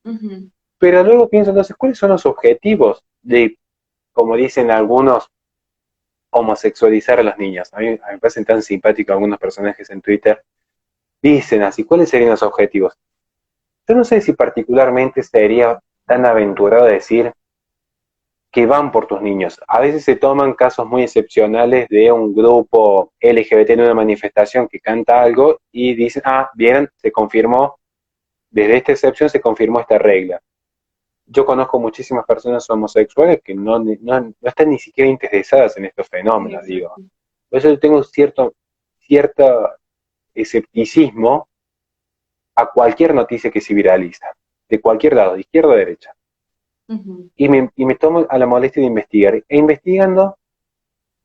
Ujú. Pero luego pienso entonces, ¿cuáles son los objetivos de, como dicen algunos, homosexualizar a los niños? A mí me parecen tan simpáticos algunos personajes en Twitter. Dicen así, ¿cuáles serían los objetivos? Yo no sé si particularmente sería tan aventurado decir que van por tus niños. A veces se toman casos muy excepcionales de un grupo LGBT en una manifestación que canta algo y dicen, ah, bien, se confirmó, desde esta excepción se confirmó esta regla. Yo conozco muchísimas personas homosexuales que no están ni siquiera interesadas en estos Sí, fenómenos, digo. exacto. Por eso yo tengo cierto escepticismo a cualquier noticia que se viraliza, de cualquier lado, de izquierda o derecha. Ujú. Y me tomo a la molestia de investigar. E investigando,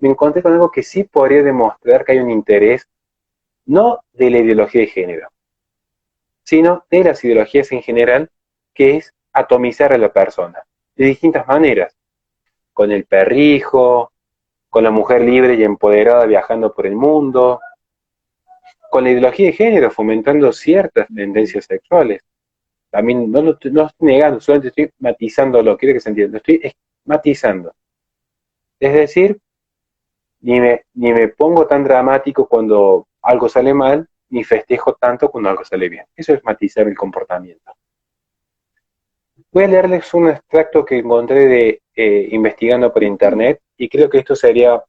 me encontré con algo que sí podría demostrar que hay un interés, no de la ideología de género, sino de las ideologías en general, que es atomizar a la persona, de distintas maneras, con el perrijo, con la mujer libre y empoderada viajando por el mundo, con la ideología de género fomentando ciertas tendencias sexuales. También no estoy negando, solamente estoy matizándolo, quiero que se entienda, estoy matizando. Es decir, ni me pongo tan dramático cuando algo sale mal, ni festejo tanto cuando algo sale bien. Eso es matizar el comportamiento. Voy a leerles un extracto que encontré de investigando por internet y creo que esto sería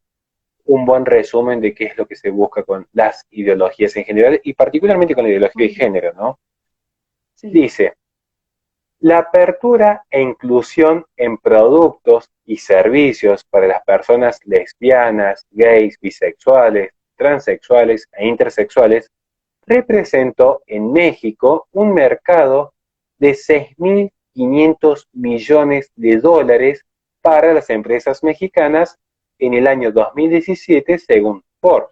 un buen resumen de qué es lo que se busca con las ideologías en general y particularmente con la ideología de Ujú. género, ¿no? Sí. Dice, la apertura e inclusión en productos y servicios para las personas lesbianas, gays, bisexuales, transexuales e intersexuales representó en México un mercado de 6.500 millones de dólares para las empresas mexicanas en el año 2017, según Forbes.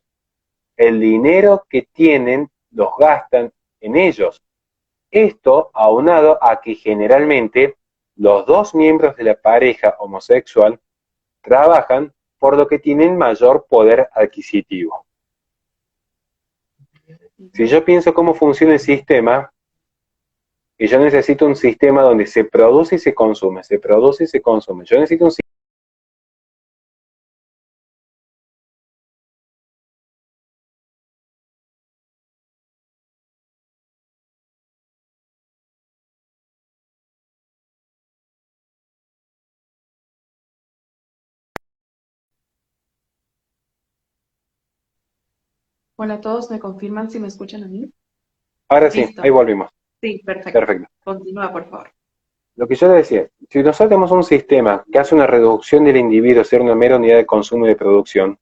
El dinero que tienen los gastan en ellos. Esto aunado a que generalmente los dos miembros de la pareja homosexual trabajan, por lo que tienen mayor poder adquisitivo. Si yo pienso cómo funciona el sistema, y yo necesito un sistema donde se produce y se consume, se produce y se consume. Yo necesito un sistema. Hola a todos, ¿me confirman si me escuchan a mí? Ahora sí, ahí Listo. volvimos. Sí, perfecto. Perfecto. Continúa, por favor. Lo que yo le decía, si nosotros tenemos un sistema que hace una reducción del individuo a ser una mera unidad de consumo y de producción,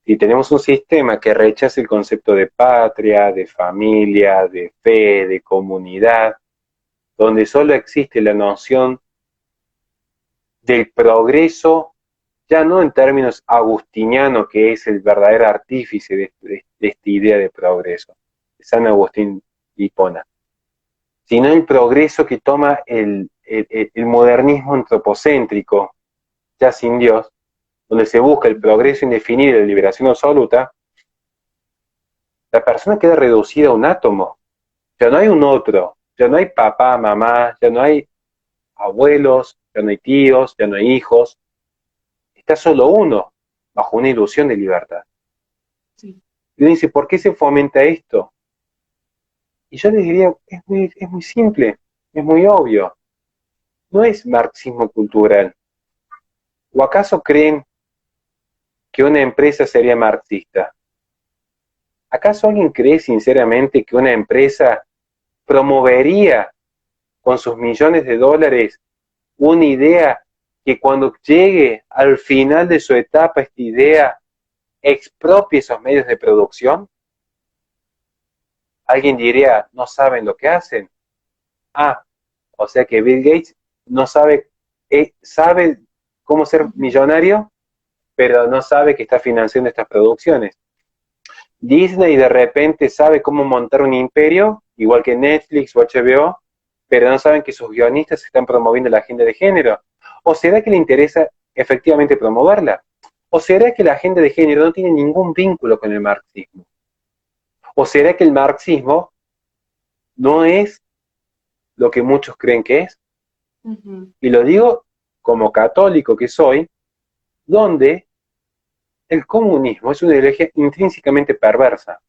y tenemos un sistema que rechaza el concepto de patria, de familia, de fe, de comunidad, donde solo existe la noción del progreso, ya no en términos agustinianos, que es el verdadero artífice de esta idea de progreso, de San Agustín de Hipona, sino el progreso que toma el modernismo antropocéntrico, ya sin Dios, donde se busca el progreso indefinido y la liberación absoluta. La persona queda reducida a un átomo. Ya no hay un otro, ya no hay papá, mamá, ya no hay abuelos, ya no hay tíos, ya no hay hijos. Está solo uno, bajo una ilusión de libertad. Sí. Y uno dice, ¿por qué se fomenta esto? Y yo les diría, es muy simple, es muy obvio. No es marxismo cultural. ¿O acaso creen que una empresa sería marxista? ¿Acaso alguien cree sinceramente que una empresa promovería con sus millones de dólares una idea que cuando llegue al final de su etapa esta idea expropie esos medios de producción? Alguien diría, no saben lo que hacen. Ah, o sea que Bill Gates no sabe cómo ser Ujú. millonario, pero no sabe que está financiando estas producciones. Disney de repente sabe cómo montar un imperio, igual que Netflix o HBO, pero no saben que sus guionistas están promoviendo la agenda de género. ¿O será que le interesa efectivamente promoverla? ¿O será que la agenda de género no tiene ningún vínculo con el marxismo? ¿O será que el marxismo no es lo que muchos creen que es? Ujú, Y lo digo como católico que soy, donde el comunismo es una ideología intrínsecamente perversa.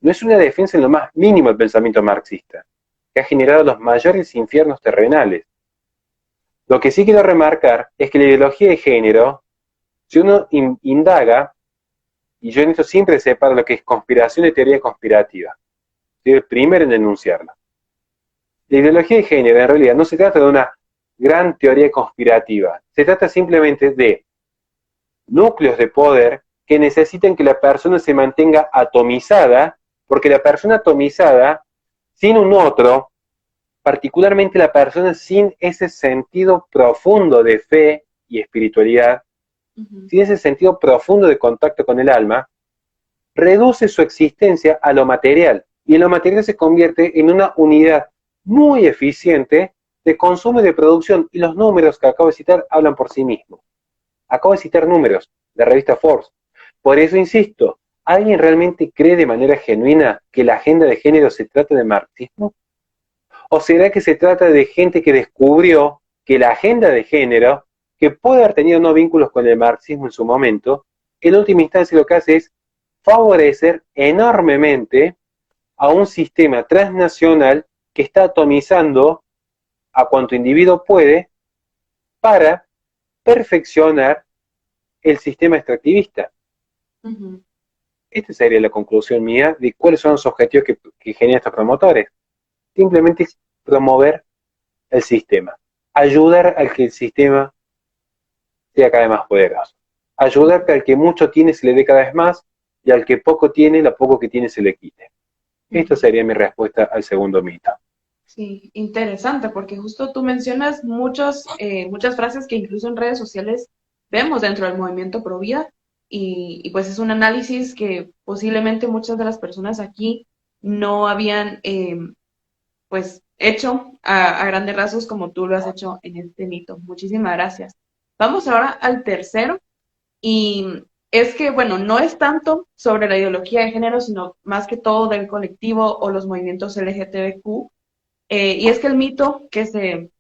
No es una defensa en lo más mínimo del pensamiento marxista, que ha generado los mayores infiernos terrenales. Lo que sí quiero remarcar es que la ideología de género, si uno indaga, y yo en esto siempre separo lo que es conspiración y teoría conspirativa, soy el primero en denunciarla. La ideología de género en realidad no se trata de una gran teoría conspirativa, se trata simplemente de núcleos de poder que necesitan que la persona se mantenga atomizada, porque la persona atomizada, sin un otro, particularmente la persona sin ese sentido profundo de fe y espiritualidad, ujú, sin ese sentido profundo de contacto con el alma, reduce su existencia a lo material, y en lo material se convierte en una unidad muy eficiente de consumo y de producción, y los números que acabo de citar hablan por sí mismos. Acabo de citar números de la revista Forbes. Por eso insisto, ¿alguien realmente cree de manera genuina que la agenda de género se trata de marxismo? ¿O será que se trata de gente que descubrió que la agenda de género, que puede haber tenido no vínculos con el marxismo en su momento, en última instancia lo que hace es favorecer enormemente a un sistema transnacional que está atomizando a cuanto individuo puede para perfeccionar el sistema extractivista? ujú, Esta sería la conclusión mía de cuáles son los objetivos que generan estos promotores. Simplemente es promover el sistema, ayudar al que el sistema sea cada vez más poderoso, ayudar que al que mucho tiene se le dé cada vez más y al que poco tiene, lo poco que tiene se le quite. Esta ujú. sería mi respuesta al segundo mito. Sí, interesante, porque justo tú mencionas muchas frases que incluso en redes sociales vemos dentro del movimiento Pro Vida y pues es un análisis que posiblemente muchas de las personas aquí no habían pues hecho a grandes rasgos como tú lo has hecho en este mito. Muchísimas gracias. Vamos ahora al tercero y es que, bueno, no es tanto sobre la ideología de género, sino más que todo del colectivo o los movimientos LGTBQ. Y es que el mito que se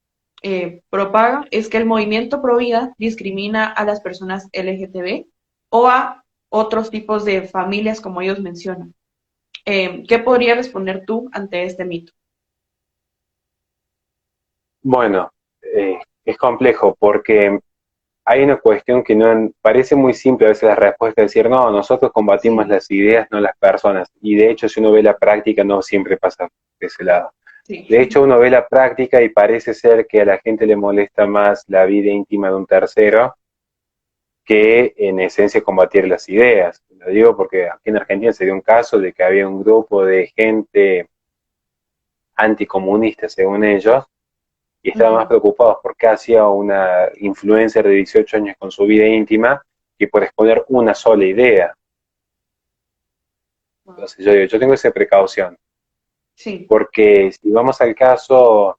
propaga es que el movimiento pro vida discrimina a las personas LGTB o a otros tipos de familias como ellos mencionan. ¿Qué podría responder tú ante este mito? Bueno, es complejo porque hay una cuestión que no parece muy simple a veces la respuesta, es decir, no, nosotros combatimos Sí, las ideas, no las personas. Y de hecho, si uno ve la práctica, no siempre pasa de ese lado. sí. De hecho, uno ve la práctica y parece ser que a la gente le molesta más la vida íntima de un tercero que en esencia combatir las ideas. Lo digo porque aquí en Argentina se dio un caso de que había un grupo de gente anticomunista, según ellos, y estaban más Ujú. preocupados por qué hacía una influencer de 18 años con su vida íntima que por exponer una sola idea. Wow. Entonces yo digo, yo tengo esa precaución, Sí. porque si vamos al caso,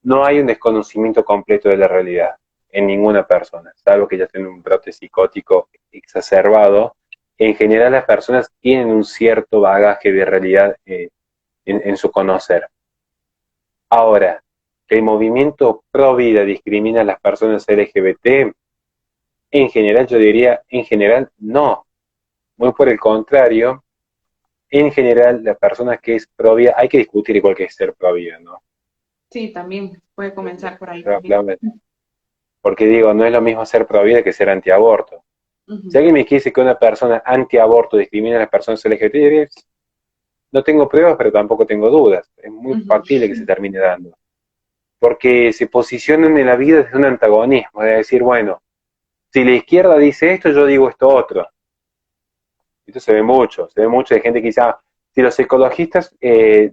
no hay un desconocimiento completo de la realidad en ninguna persona, salvo que ya tenga un brote psicótico exacerbado. En general las personas tienen un cierto bagaje de realidad en su conocer. Ahora, que el movimiento pro vida discrimina a las personas LGBT, en general yo diría, en general no, muy por el contrario, en general la persona que es pro vida, hay que discutir igual que es ser pro vida, ¿no? Sí, también puede comenzar por ahí también. Porque digo, no es lo mismo ser pro vida que ser antiaborto. Si Ujú, alguien me dice que una persona antiaborto discrimina a las personas LGBT, no tengo pruebas, pero tampoco tengo dudas. Es muy ujú. factible que se termine dando. Porque se posicionan en la vida desde un antagonismo, de decir, bueno, si la izquierda dice esto, yo digo esto otro. Esto se ve mucho de gente que dice, ah, si los ecologistas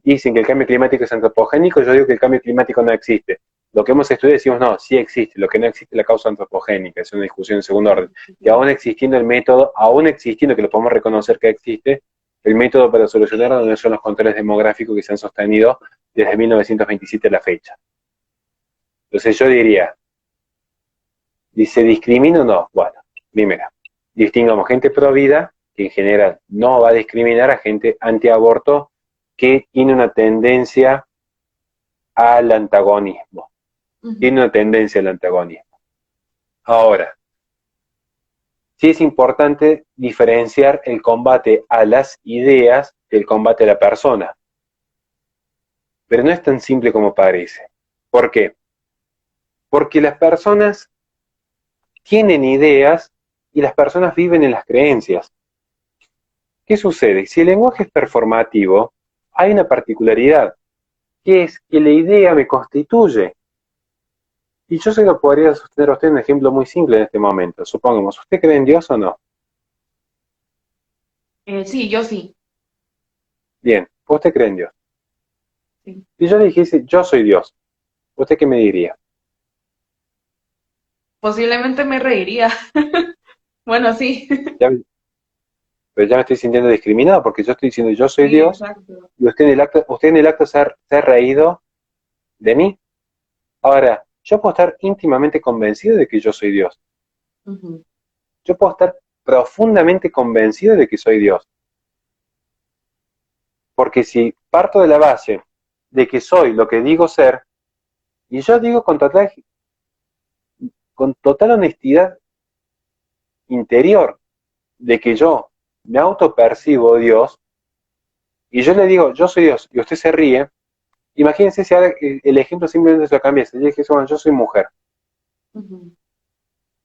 dicen que el cambio climático es antropogénico, yo digo que el cambio climático no existe. Lo que hemos estudiado decimos, no, sí existe, lo que no existe es la causa antropogénica, es una discusión en segundo orden. Y aún existiendo el método, aún existiendo que lo podemos reconocer que existe, el método para solucionarlo no son los controles demográficos que se han sostenido desde 1927 a la fecha. Entonces yo diría, ¿dice discrimina o no? Bueno, primera. distingamos gente pro vida, que en general no va a discriminar a gente antiaborto que tiene una tendencia al antagonismo. Tiene una tendencia al antagonismo. Ahora, sí es importante diferenciar el combate a las ideas del combate a la persona. Pero no es tan simple como parece. ¿Por qué? Porque las personas tienen ideas y las personas viven en las creencias. ¿Qué sucede? Si el lenguaje es performativo, hay una particularidad, que es que la idea me constituye. Y yo se lo podría sostener a usted un ejemplo muy simple en este momento. Supongamos, ¿usted cree en Dios o no? Sí, yo sí. Bien, usted cree en Dios. Sí. Si yo le dijese, yo soy Dios, ¿usted qué me diría? Posiblemente me reiría. Bueno, sí. Ya, pero ya me estoy sintiendo discriminado porque yo estoy diciendo, yo soy Sí, Dios, exacto. y usted en el acto se ha reído de mí. Ahora, yo puedo estar íntimamente convencido de que yo soy Dios. Ujú. Yo puedo estar profundamente convencido de que soy Dios. Porque si parto de la base de que soy lo que digo ser, y yo digo con total honestidad interior de que yo me autopercibo Dios, y yo le digo, yo soy Dios, y usted se ríe, imagínense si ahora el ejemplo simplemente se lo cambiase. Yo dije, bueno, yo soy mujer. Ujú.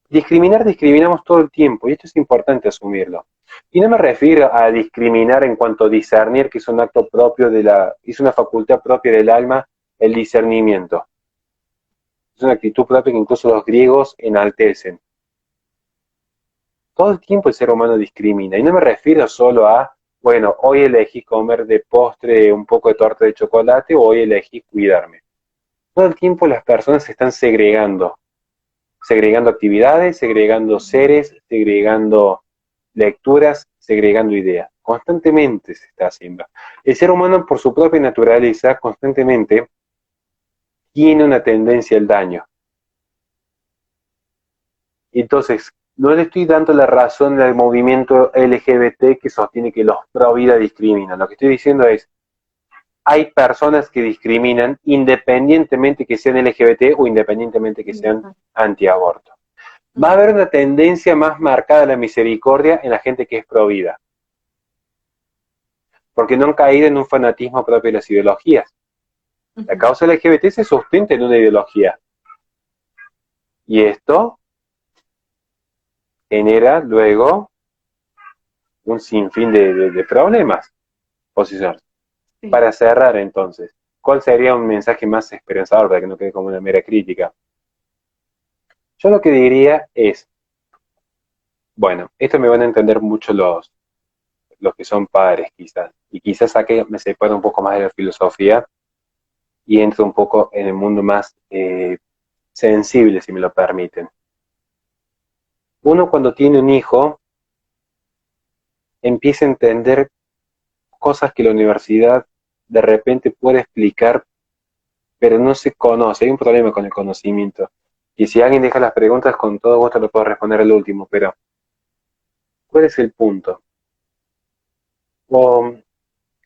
Discriminamos todo el tiempo, y esto es importante asumirlo. Y no me refiero a discriminar en cuanto a discernir, que es un acto propio es una facultad propia del alma, el discernimiento. Es una actitud propia que incluso los griegos enaltecen. Todo el tiempo el ser humano discrimina, y no me refiero solo a, bueno, hoy elegí comer de postre un poco de torta de chocolate, o hoy elegí cuidarme. Todo el tiempo las personas se están segregando actividades, segregando seres, segregando lecturas, segregando ideas. Constantemente se está haciendo. El ser humano, por su propia naturaleza, constantemente tiene una tendencia al daño. Entonces, no le estoy dando la razón al movimiento LGBT que sostiene que los pro vida discriminan. Lo que estoy diciendo es, hay personas que discriminan independientemente que sean LGBT o independientemente que sean antiaborto. Va a haber una tendencia más marcada a la misericordia en la gente que es pro vida, porque no han caído en un fanatismo propio de las ideologías. La Ujú. causa LGBT se sustenta en una ideología, y esto genera luego un sinfín de problemas. Posicionar. Sí. Para cerrar entonces, ¿cuál sería un mensaje más esperanzador para que no quede como una mera crítica? Yo lo que diría es, bueno, esto me van a entender mucho los que son padres quizás, y quizás aquí me separo un poco más de la filosofía y entro un poco en el mundo más sensible, si me lo permiten. Uno cuando tiene un hijo empieza a entender cosas que la universidad de repente puede explicar, pero no se conoce. Hay un problema con el conocimiento. Y si alguien deja las preguntas, con todo gusto lo puedo responder al último, pero ¿cuál es el punto? O,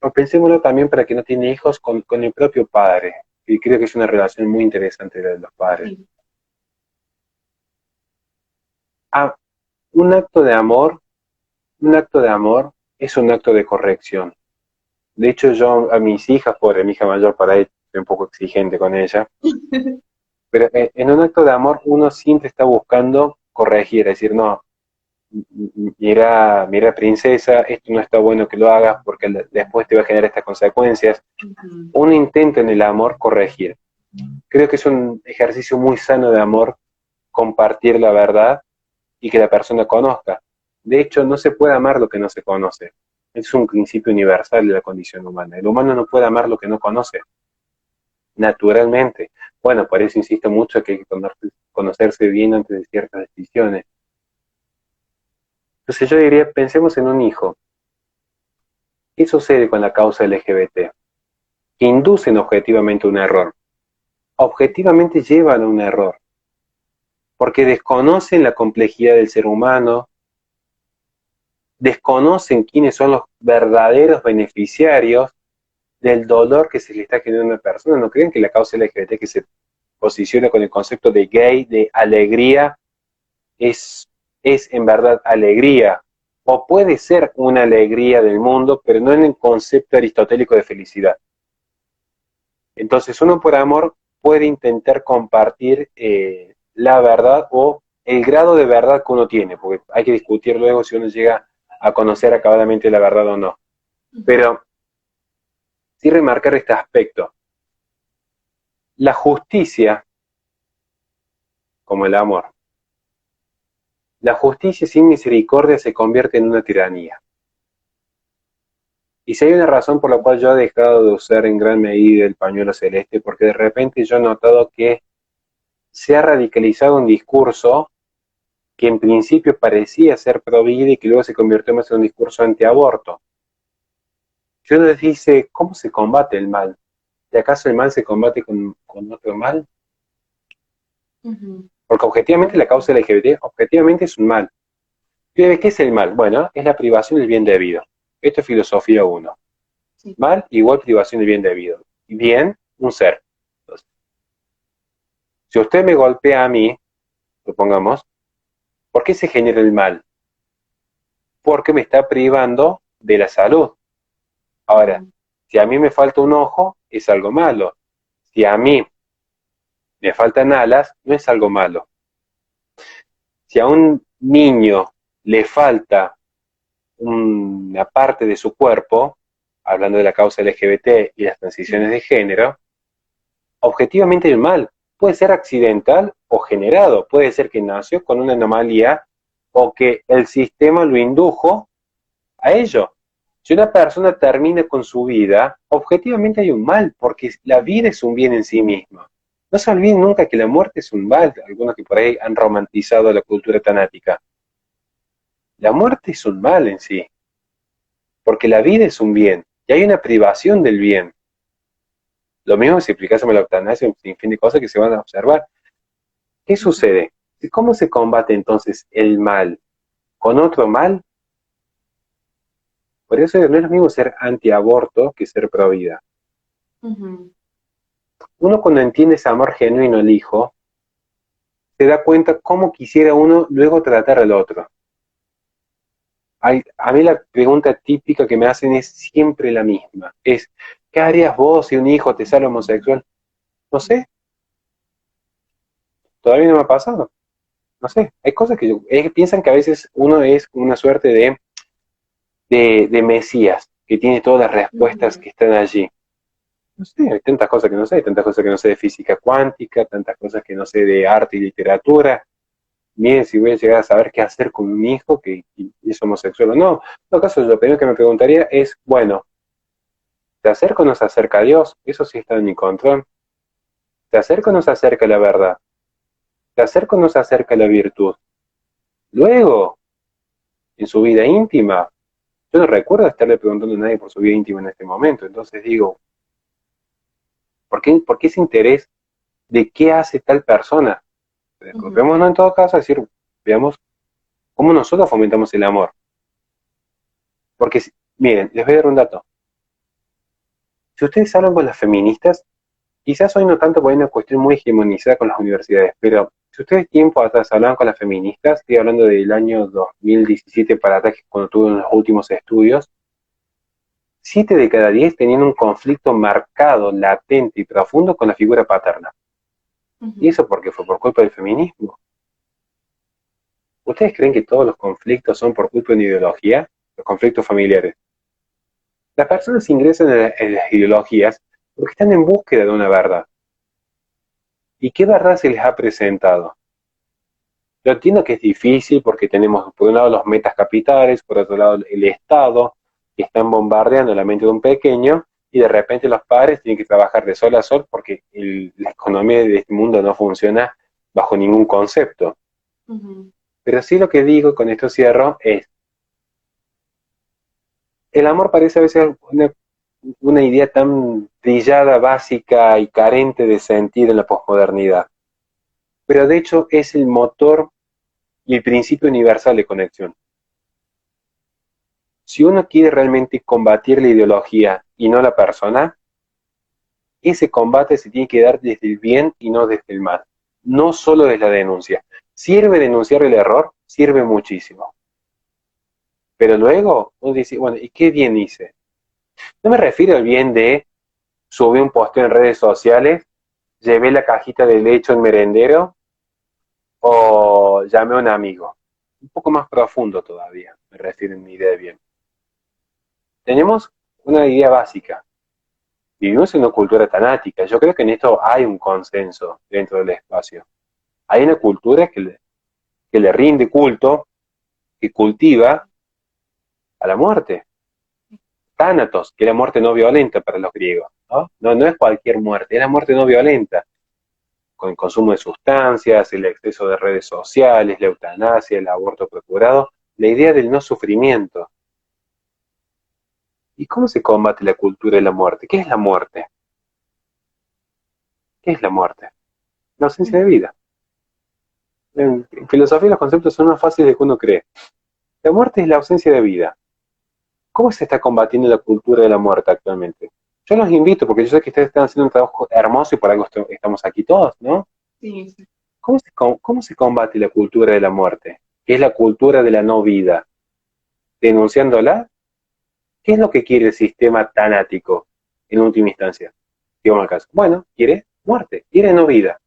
o pensémoslo también para que no tiene hijos con el propio padre, y creo que es una relación muy interesante la de los padres. Sí. Ah, un acto de amor, un acto de amor es un acto de corrección. De hecho, yo a mis hijas, por mi hija mayor, para ella, soy un poco exigente con ella, pero en un acto de amor uno siempre está buscando corregir, decir, no, mira princesa, esto no está bueno que lo hagas porque después te va a generar estas consecuencias. Ujú. Uno intenta en el amor corregir. Creo que es un ejercicio muy sano de amor compartir la verdad y que la persona conozca. De hecho, no se puede amar lo que no se conoce. Es un principio universal de la condición humana. El humano no puede amar lo que no conoce, naturalmente. Bueno, por eso insisto mucho que hay que conocerse bien antes de ciertas decisiones. Entonces yo diría, pensemos en un hijo. ¿Qué sucede con la causa LGBT? Que inducen objetivamente un error. Objetivamente llevan a un error, porque desconocen la complejidad del ser humano, desconocen quiénes son los verdaderos beneficiarios del dolor que se le está generando a una persona. No creen que la causa LGBT que se posiciona con el concepto de gay, de alegría, es en verdad alegría, o puede ser una alegría del mundo, pero no en el concepto aristotélico de felicidad. Entonces uno por amor puede intentar compartir la verdad o el grado de verdad que uno tiene, porque hay que discutir luego si uno llega a conocer acabadamente la verdad o no. Pero sí remarcar este aspecto. La justicia, como el amor, la justicia sin misericordia se convierte en una tiranía. Y si hay una razón por la cual yo he dejado de usar en gran medida el pañuelo celeste, porque de repente yo he notado que se ha radicalizado un discurso que en principio parecía ser pro vida y que luego se convirtió más en un discurso antiaborto. Si uno les dice, ¿cómo se combate el mal? ¿Y acaso el mal se combate con otro mal? Porque objetivamente la causa LGBT, objetivamente es un mal. ¿Qué es el mal? Bueno, es la privación del bien debido. Esto es filosofía 1. Sí. Mal igual privación del bien debido. Y bien, un ser. Entonces, si usted me golpea a mí, supongamos, ¿por qué se genera el mal? Porque me está privando de la salud. Ahora, si a mí me falta un ojo, es algo malo. Si a mí me faltan alas, no es algo malo. Si a un niño le falta una parte de su cuerpo, hablando de la causa LGBT y las transiciones de género, objetivamente el mal puede ser accidental o generado, puede ser que nació con una anomalía o que el sistema lo indujo a ello. Si una persona termina con su vida, objetivamente hay un mal, porque la vida es un bien en sí misma. No se olviden nunca que la muerte es un mal, algunos que por ahí han romantizado la cultura tanática. La muerte es un mal en sí, porque la vida es un bien, y hay una privación del bien. Lo mismo si aplicásemos la eutanasia, un sinfín de cosas que se van a observar. ¿Qué sucede? ¿Cómo se combate entonces el mal? ¿Con otro mal? Por eso no es lo mismo ser antiaborto que ser pro vida. Uno cuando entiende ese amor genuino al hijo, se da cuenta cómo quisiera uno luego tratar al otro. A mí la pregunta típica que me hacen es siempre la misma. Es, ¿qué harías vos si un hijo te sale homosexual? No sé. Todavía no me ha pasado. No sé. Hay cosas que piensan que a veces uno es una suerte de mesías, que tiene todas las respuestas que están allí. No sé, hay tantas cosas que no sé, hay tantas cosas que no sé de física cuántica, tantas cosas que no sé de arte y literatura. Miren si voy a llegar a saber qué hacer con un hijo que es homosexual o no. En todo caso, lo primero que me preguntaría es, bueno, ¿se acerca o no se acerca a Dios? Eso sí está en mi control. ¿Se acerca o no se acerca a la verdad? ¿Se acerca o no se acerca a la virtud? Luego, en su vida íntima, yo no recuerdo estarle preguntando a nadie por su vida íntima en este momento. Entonces digo, ¿por qué ese interés de qué hace tal persona? Veámonos en todo caso a decir, veamos cómo nosotros fomentamos el amor. Porque, miren, les voy a dar un dato. Si ustedes hablan con las feministas, quizás hoy no tanto porque hay una cuestión muy hegemonizada con las universidades, pero si ustedes tiempo atrás hablaban con las feministas, estoy hablando del año 2017 para atrás, cuando tuve los últimos estudios, 7 de cada 10 tenían un conflicto marcado, latente y profundo con la figura paterna. ¿Y eso por qué fue? ¿Por culpa del feminismo? ¿Ustedes creen que todos los conflictos son por culpa de una ideología? Los conflictos familiares. Las personas ingresan en las ideologías porque están en búsqueda de una verdad. ¿Y qué verdad se les ha presentado? Yo entiendo que es difícil porque tenemos por un lado los metas capitales, por otro lado el Estado, que están bombardeando la mente de un pequeño, y de repente los padres tienen que trabajar de sol a sol porque la economía de este mundo no funciona bajo ningún concepto. Pero sí lo que digo, con esto cierro, es, el amor parece a veces una idea tan trillada, básica y carente de sentido en la posmodernidad. Pero de hecho es el motor y el principio universal de conexión. Si uno quiere realmente combatir la ideología y no la persona, ese combate se tiene que dar desde el bien y no desde el mal, no solo desde la denuncia. ¿Sirve denunciar el error? Sirve muchísimo. Pero luego uno dice, bueno, ¿y qué bien hice? No me refiero al bien de subir un posteo en redes sociales, llevé la cajita de leche al merendero o llamé a un amigo. Un poco más profundo todavía, me refiero en mi idea de bien. Tenemos una idea básica. Vivimos en una cultura tanática. Yo creo que en esto hay un consenso dentro del espacio. Hay una cultura que le rinde culto, que cultiva a la muerte. Tánatos, que era muerte no violenta para los griegos. ¿No? No es cualquier muerte, era muerte no violenta. Con el consumo de sustancias, el exceso de redes sociales, la eutanasia, el aborto procurado, la idea del no sufrimiento. ¿Y cómo se combate la cultura de la muerte? ¿Qué es la muerte? ¿Qué es la muerte? La ausencia de vida. En filosofía los conceptos son más fáciles de que uno cree. La muerte es la ausencia de vida. ¿Cómo se está combatiendo la cultura de la muerte actualmente? Yo los invito, porque yo sé que ustedes están haciendo un trabajo hermoso y por algo estamos aquí todos, ¿no? Sí, sí. ¿Cómo se combate la cultura de la muerte? ¿Qué es la cultura de la no vida? ¿Denunciándola? ¿Qué es lo que quiere el sistema tanático en última instancia? Digamos al caso. Bueno, quiere muerte, quiere no vida.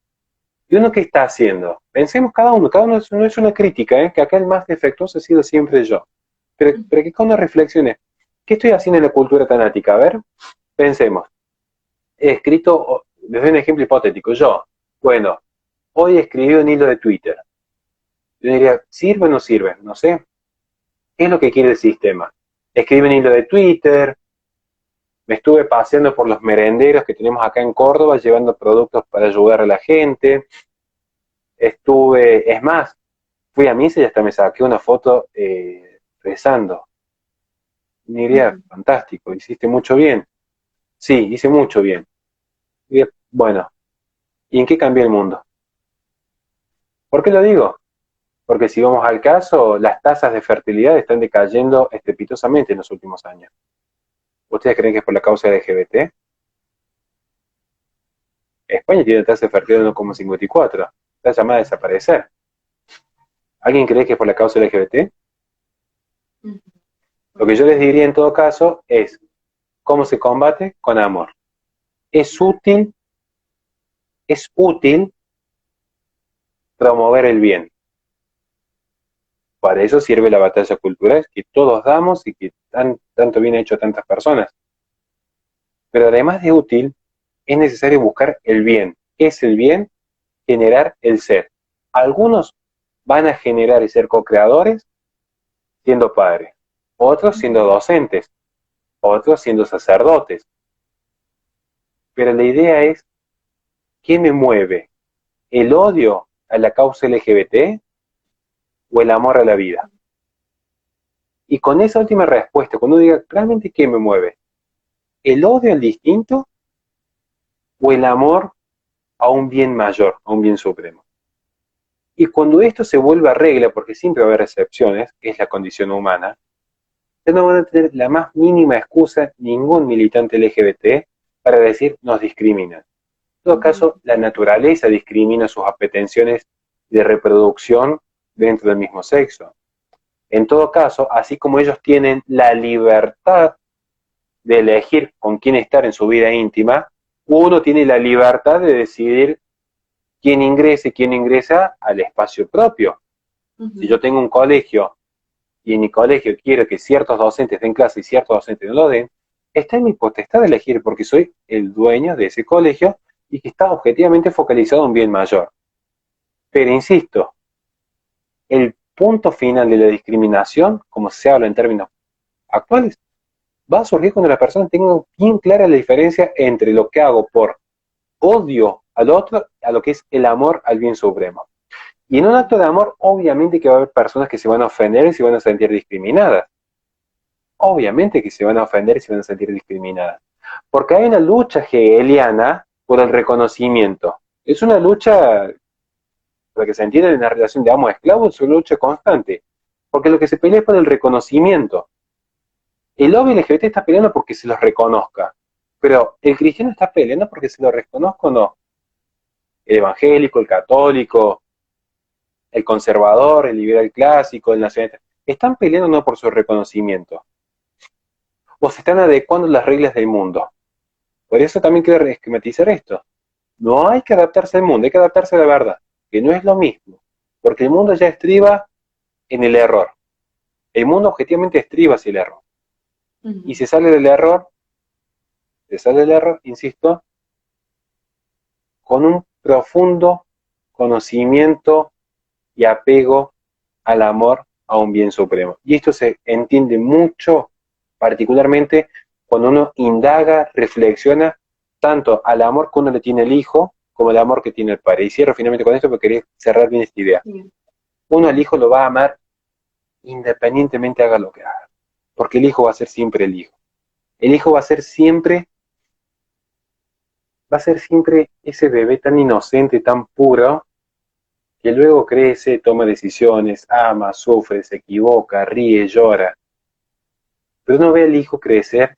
¿Y uno qué está haciendo? Pensemos cada uno no es una crítica, ¿eh? Que acá el más defectuoso ha sido siempre yo. Pero que cada uno reflexione. ¿Qué estoy haciendo en la cultura tanática? A ver, pensemos. He escrito, les doy un ejemplo hipotético. Bueno, hoy escribí un hilo de Twitter. Yo diría, ¿sirve o no sirve? No sé. ¿Qué es lo que quiere el sistema? Escribí un hilo de Twitter, me estuve paseando por los merenderos que tenemos acá en Córdoba, llevando productos para ayudar a la gente. Es más, fui a misa y hasta me saqué una foto rezando. Me diría, fantástico, hiciste mucho bien. Sí, hice mucho bien. Y, bueno, ¿y en qué cambió el mundo? ¿Por qué lo digo? Porque si vamos al caso, las tasas de fertilidad están decayendo estrepitosamente en los últimos años. ¿Ustedes creen que es por la causa LGBT? España tiene una tasa de fertilidad de 1,54. Está llamada a desaparecer. ¿Alguien cree que es por la causa LGBT? Lo que yo les diría en todo caso es, ¿cómo se combate? Con amor. Es útil promover el bien. Para eso sirve la batalla cultural que todos damos y que tanto bien ha hecho a tantas personas. Pero además de útil, es necesario buscar el bien. ¿Qué es el bien? Generar el ser. Algunos van a generar y ser co-creadores siendo padres, otros siendo docentes, otros siendo sacerdotes. Pero la idea es, ¿qué me mueve? ¿El odio a la causa LGBT o el amor a la vida? Y con esa última respuesta, cuando uno diga, ¿realmente qué me mueve? ¿El odio al distinto o el amor a un bien mayor, a un bien supremo? Y cuando esto se vuelva regla, porque siempre va a haber excepciones, que es la condición humana, ya no van a tener la más mínima excusa ningún militante LGBT para decir nos discriminan. En todo caso, la naturaleza discrimina sus apetencias de reproducción dentro del mismo sexo. En todo caso, así como ellos tienen la libertad de elegir con quién estar en su vida íntima, uno tiene la libertad de decidir quién ingresa al espacio propio. Si yo tengo un colegio y en mi colegio quiero que ciertos docentes den clase y ciertos docentes no lo den, está en mi potestad de elegir porque soy el dueño de ese colegio y que está objetivamente focalizado en un bien mayor. Pero insisto, el punto final de la discriminación, como se habla en términos actuales, va a surgir cuando la persona tenga bien clara la diferencia entre lo que hago por odio al otro a lo que es el amor al bien supremo. Y en un acto de amor, obviamente que va a haber personas que se van a ofender y se van a sentir discriminadas. Obviamente que se van a ofender y se van a sentir discriminadas. Porque hay una lucha hegeliana por el reconocimiento. Es una lucha, para que se entienda en la relación de amo a esclavo, es una lucha constante. Porque lo que se pelea es por el reconocimiento. El lobby LGBT está peleando porque se los reconozca, pero el cristiano está peleando porque se lo reconozca o no. El evangélico, el católico, el conservador, el liberal clásico, el nacionalista, están peleando no por su reconocimiento, o se están adecuando a las reglas del mundo. Por eso también quiero esquematizar esto. No hay que adaptarse al mundo, hay que adaptarse a la verdad, que no es lo mismo, porque el mundo ya estriba en el error. El mundo objetivamente estriba hacia el error. Y se sale del error, insisto, con un profundo conocimiento y apego al amor a un bien supremo. Y esto se entiende mucho, particularmente cuando uno indaga, reflexiona tanto al amor que uno le tiene al hijo como al amor que tiene el padre. Y cierro finalmente con esto porque quería cerrar bien esta idea. Sí. Uno al hijo lo va a amar independientemente haga lo que haga, porque el hijo va a ser siempre el hijo. El hijo va a ser siempre ese bebé tan inocente, tan puro, que luego crece, toma decisiones, ama, sufre, se equivoca, ríe, llora. Pero uno ve al hijo crecer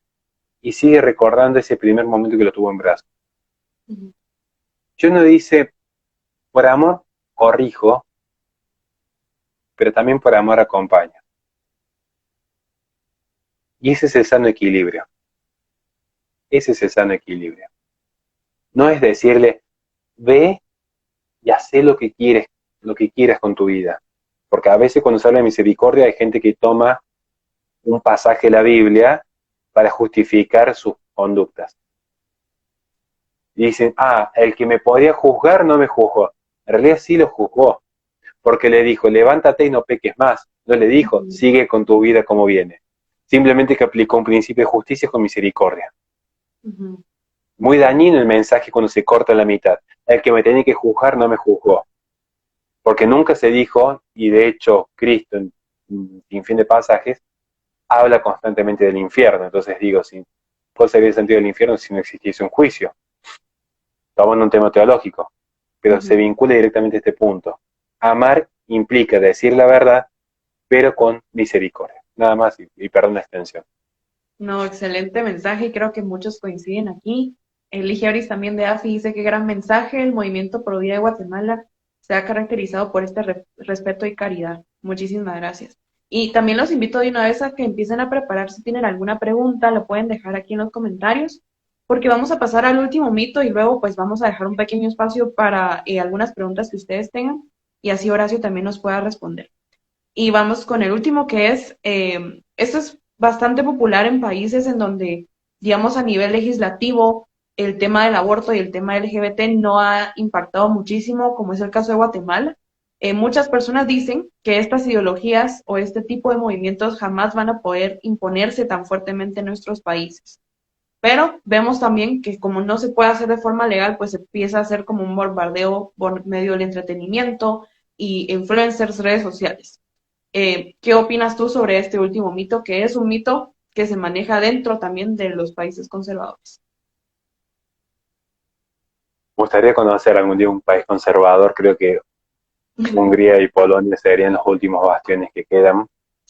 y sigue recordando ese primer momento que lo tuvo en brazos. Ujú. Y uno dice, por amor corrijo, pero también por amor acompaño. Y ese es el sano equilibrio. Ese es el sano equilibrio. No es decirle, ve y haz lo que quieras con tu vida. Porque a veces cuando se habla de misericordia hay gente que toma un pasaje de la Biblia para justificar sus conductas. Y dicen, el que me podía juzgar no me juzgó. En realidad sí lo juzgó, porque le dijo, levántate y no peques más. No le dijo, Ujú. sigue con tu vida como viene. Simplemente que aplicó un principio de justicia con misericordia. Ujú. Muy dañino el mensaje cuando se corta en la mitad. El que me tenía que juzgar no me juzgó. Porque nunca se dijo, y de hecho Cristo en fin de pasajes, habla constantemente del infierno. Entonces digo, ¿cuál sería el sentido del infierno si no existiese un juicio? Tomando un tema teológico, pero se Ujú. vincula directamente a este punto. Amar implica decir la verdad, pero con misericordia. Nada más, y perdón la extensión. No, excelente mensaje y creo que muchos coinciden aquí. Ligiaris también de AFI dice que gran mensaje, el movimiento Pro Vida de Guatemala se ha caracterizado por este respeto y caridad. Muchísimas gracias. Y también los invito de una vez a que empiecen a preparar si tienen alguna pregunta, lo pueden dejar aquí en los comentarios, porque vamos a pasar al último mito y luego pues vamos a dejar un pequeño espacio para algunas preguntas que ustedes tengan y así Horacio también nos pueda responder. Y vamos con el último, que es, esto es bastante popular en países en donde, digamos, a nivel legislativo, el tema del aborto y el tema LGBT no ha impactado muchísimo, como es el caso de Guatemala. Muchas personas dicen que estas ideologías o este tipo de movimientos jamás van a poder imponerse tan fuertemente en nuestros países. Pero vemos también que como no se puede hacer de forma legal, pues se empieza a hacer como un bombardeo por medio del entretenimiento y influencers, redes sociales. ¿Qué opinas tú sobre este último mito, que es un mito que se maneja dentro también de los países conservadores? Me gustaría conocer algún día un país conservador, creo que Hungría y Polonia serían los últimos bastiones que quedan.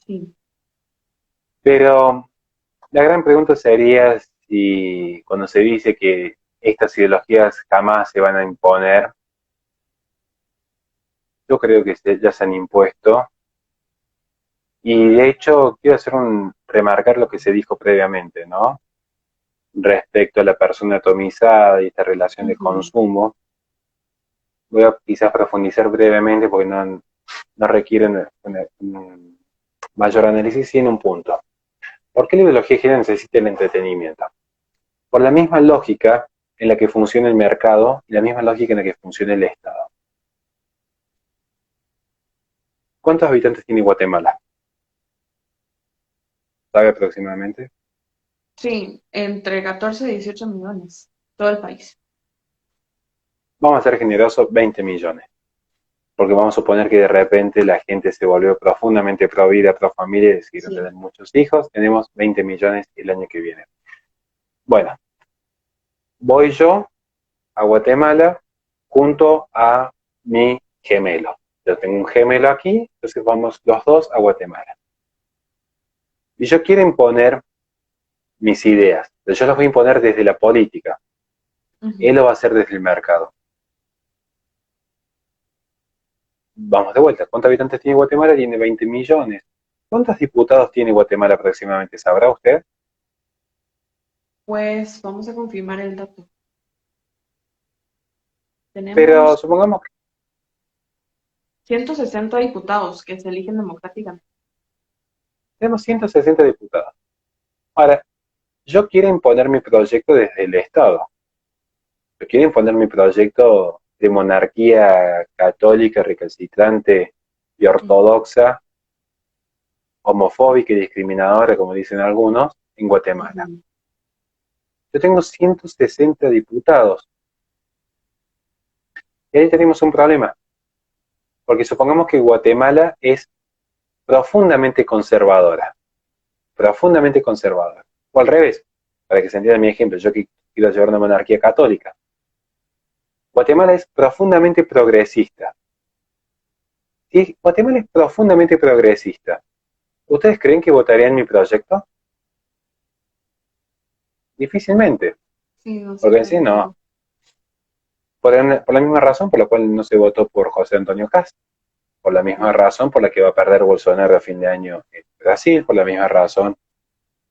Sí. Pero la gran pregunta sería si cuando se dice que estas ideologías jamás se van a imponer, yo creo que ya se han impuesto. Y de hecho, quiero remarcar lo que se dijo previamente, ¿no? Respecto a la persona atomizada y esta relación de Ujú. consumo. Voy a quizás profundizar brevemente porque no requiere un mayor análisis, sí en un punto. ¿Por qué la ideología de género necesita el entretenimiento? Por la misma lógica en la que funciona el mercado y la misma lógica en la que funciona el Estado. ¿Cuántos habitantes tiene Guatemala? ¿Sabe aproximadamente? Sí, entre 14 y 18 millones, todo el país. Vamos a ser generosos, 20 millones. Porque vamos a suponer que de repente la gente se volvió profundamente pro vida, pro familia y decidieron Sí. tener muchos hijos. Tenemos 20 millones el año que viene. Bueno, voy yo a Guatemala junto a mi gemelo. Yo tengo un gemelo aquí, entonces vamos los dos a Guatemala. Y yo quiero imponer mis ideas. Yo las voy a imponer desde la política. Él lo va a hacer desde el mercado. Vamos de vuelta. ¿Cuántos habitantes tiene Guatemala? Tiene 20 millones. ¿Cuántos diputados tiene Guatemala aproximadamente? ¿Sabrá usted? Pues vamos a confirmar el dato. Pero Tenemos supongamos que 160 diputados que se eligen democráticamente. tenemos 160 diputados. Ahora, yo quiero imponer mi proyecto desde el Estado. Yo quiero imponer mi proyecto de monarquía católica, recalcitrante y ortodoxa, homofóbica y discriminadora, como dicen algunos, en Guatemala. Yo tengo 160 diputados. Y ahí tenemos un problema. Porque supongamos que Guatemala es profundamente conservadora. Profundamente conservadora. O al revés, para que se entienda mi ejemplo, yo quiero llevar una monarquía católica. Guatemala es profundamente progresista. Si Guatemala es profundamente progresista, ¿ustedes creen que votarían mi proyecto? Difícilmente. Sí, no sé. Porque decir no. Por la misma razón por la cual no se votó por José Antonio Cast. Por la misma razón por la que va a perder Bolsonaro a fin de año en Brasil. Por la misma razón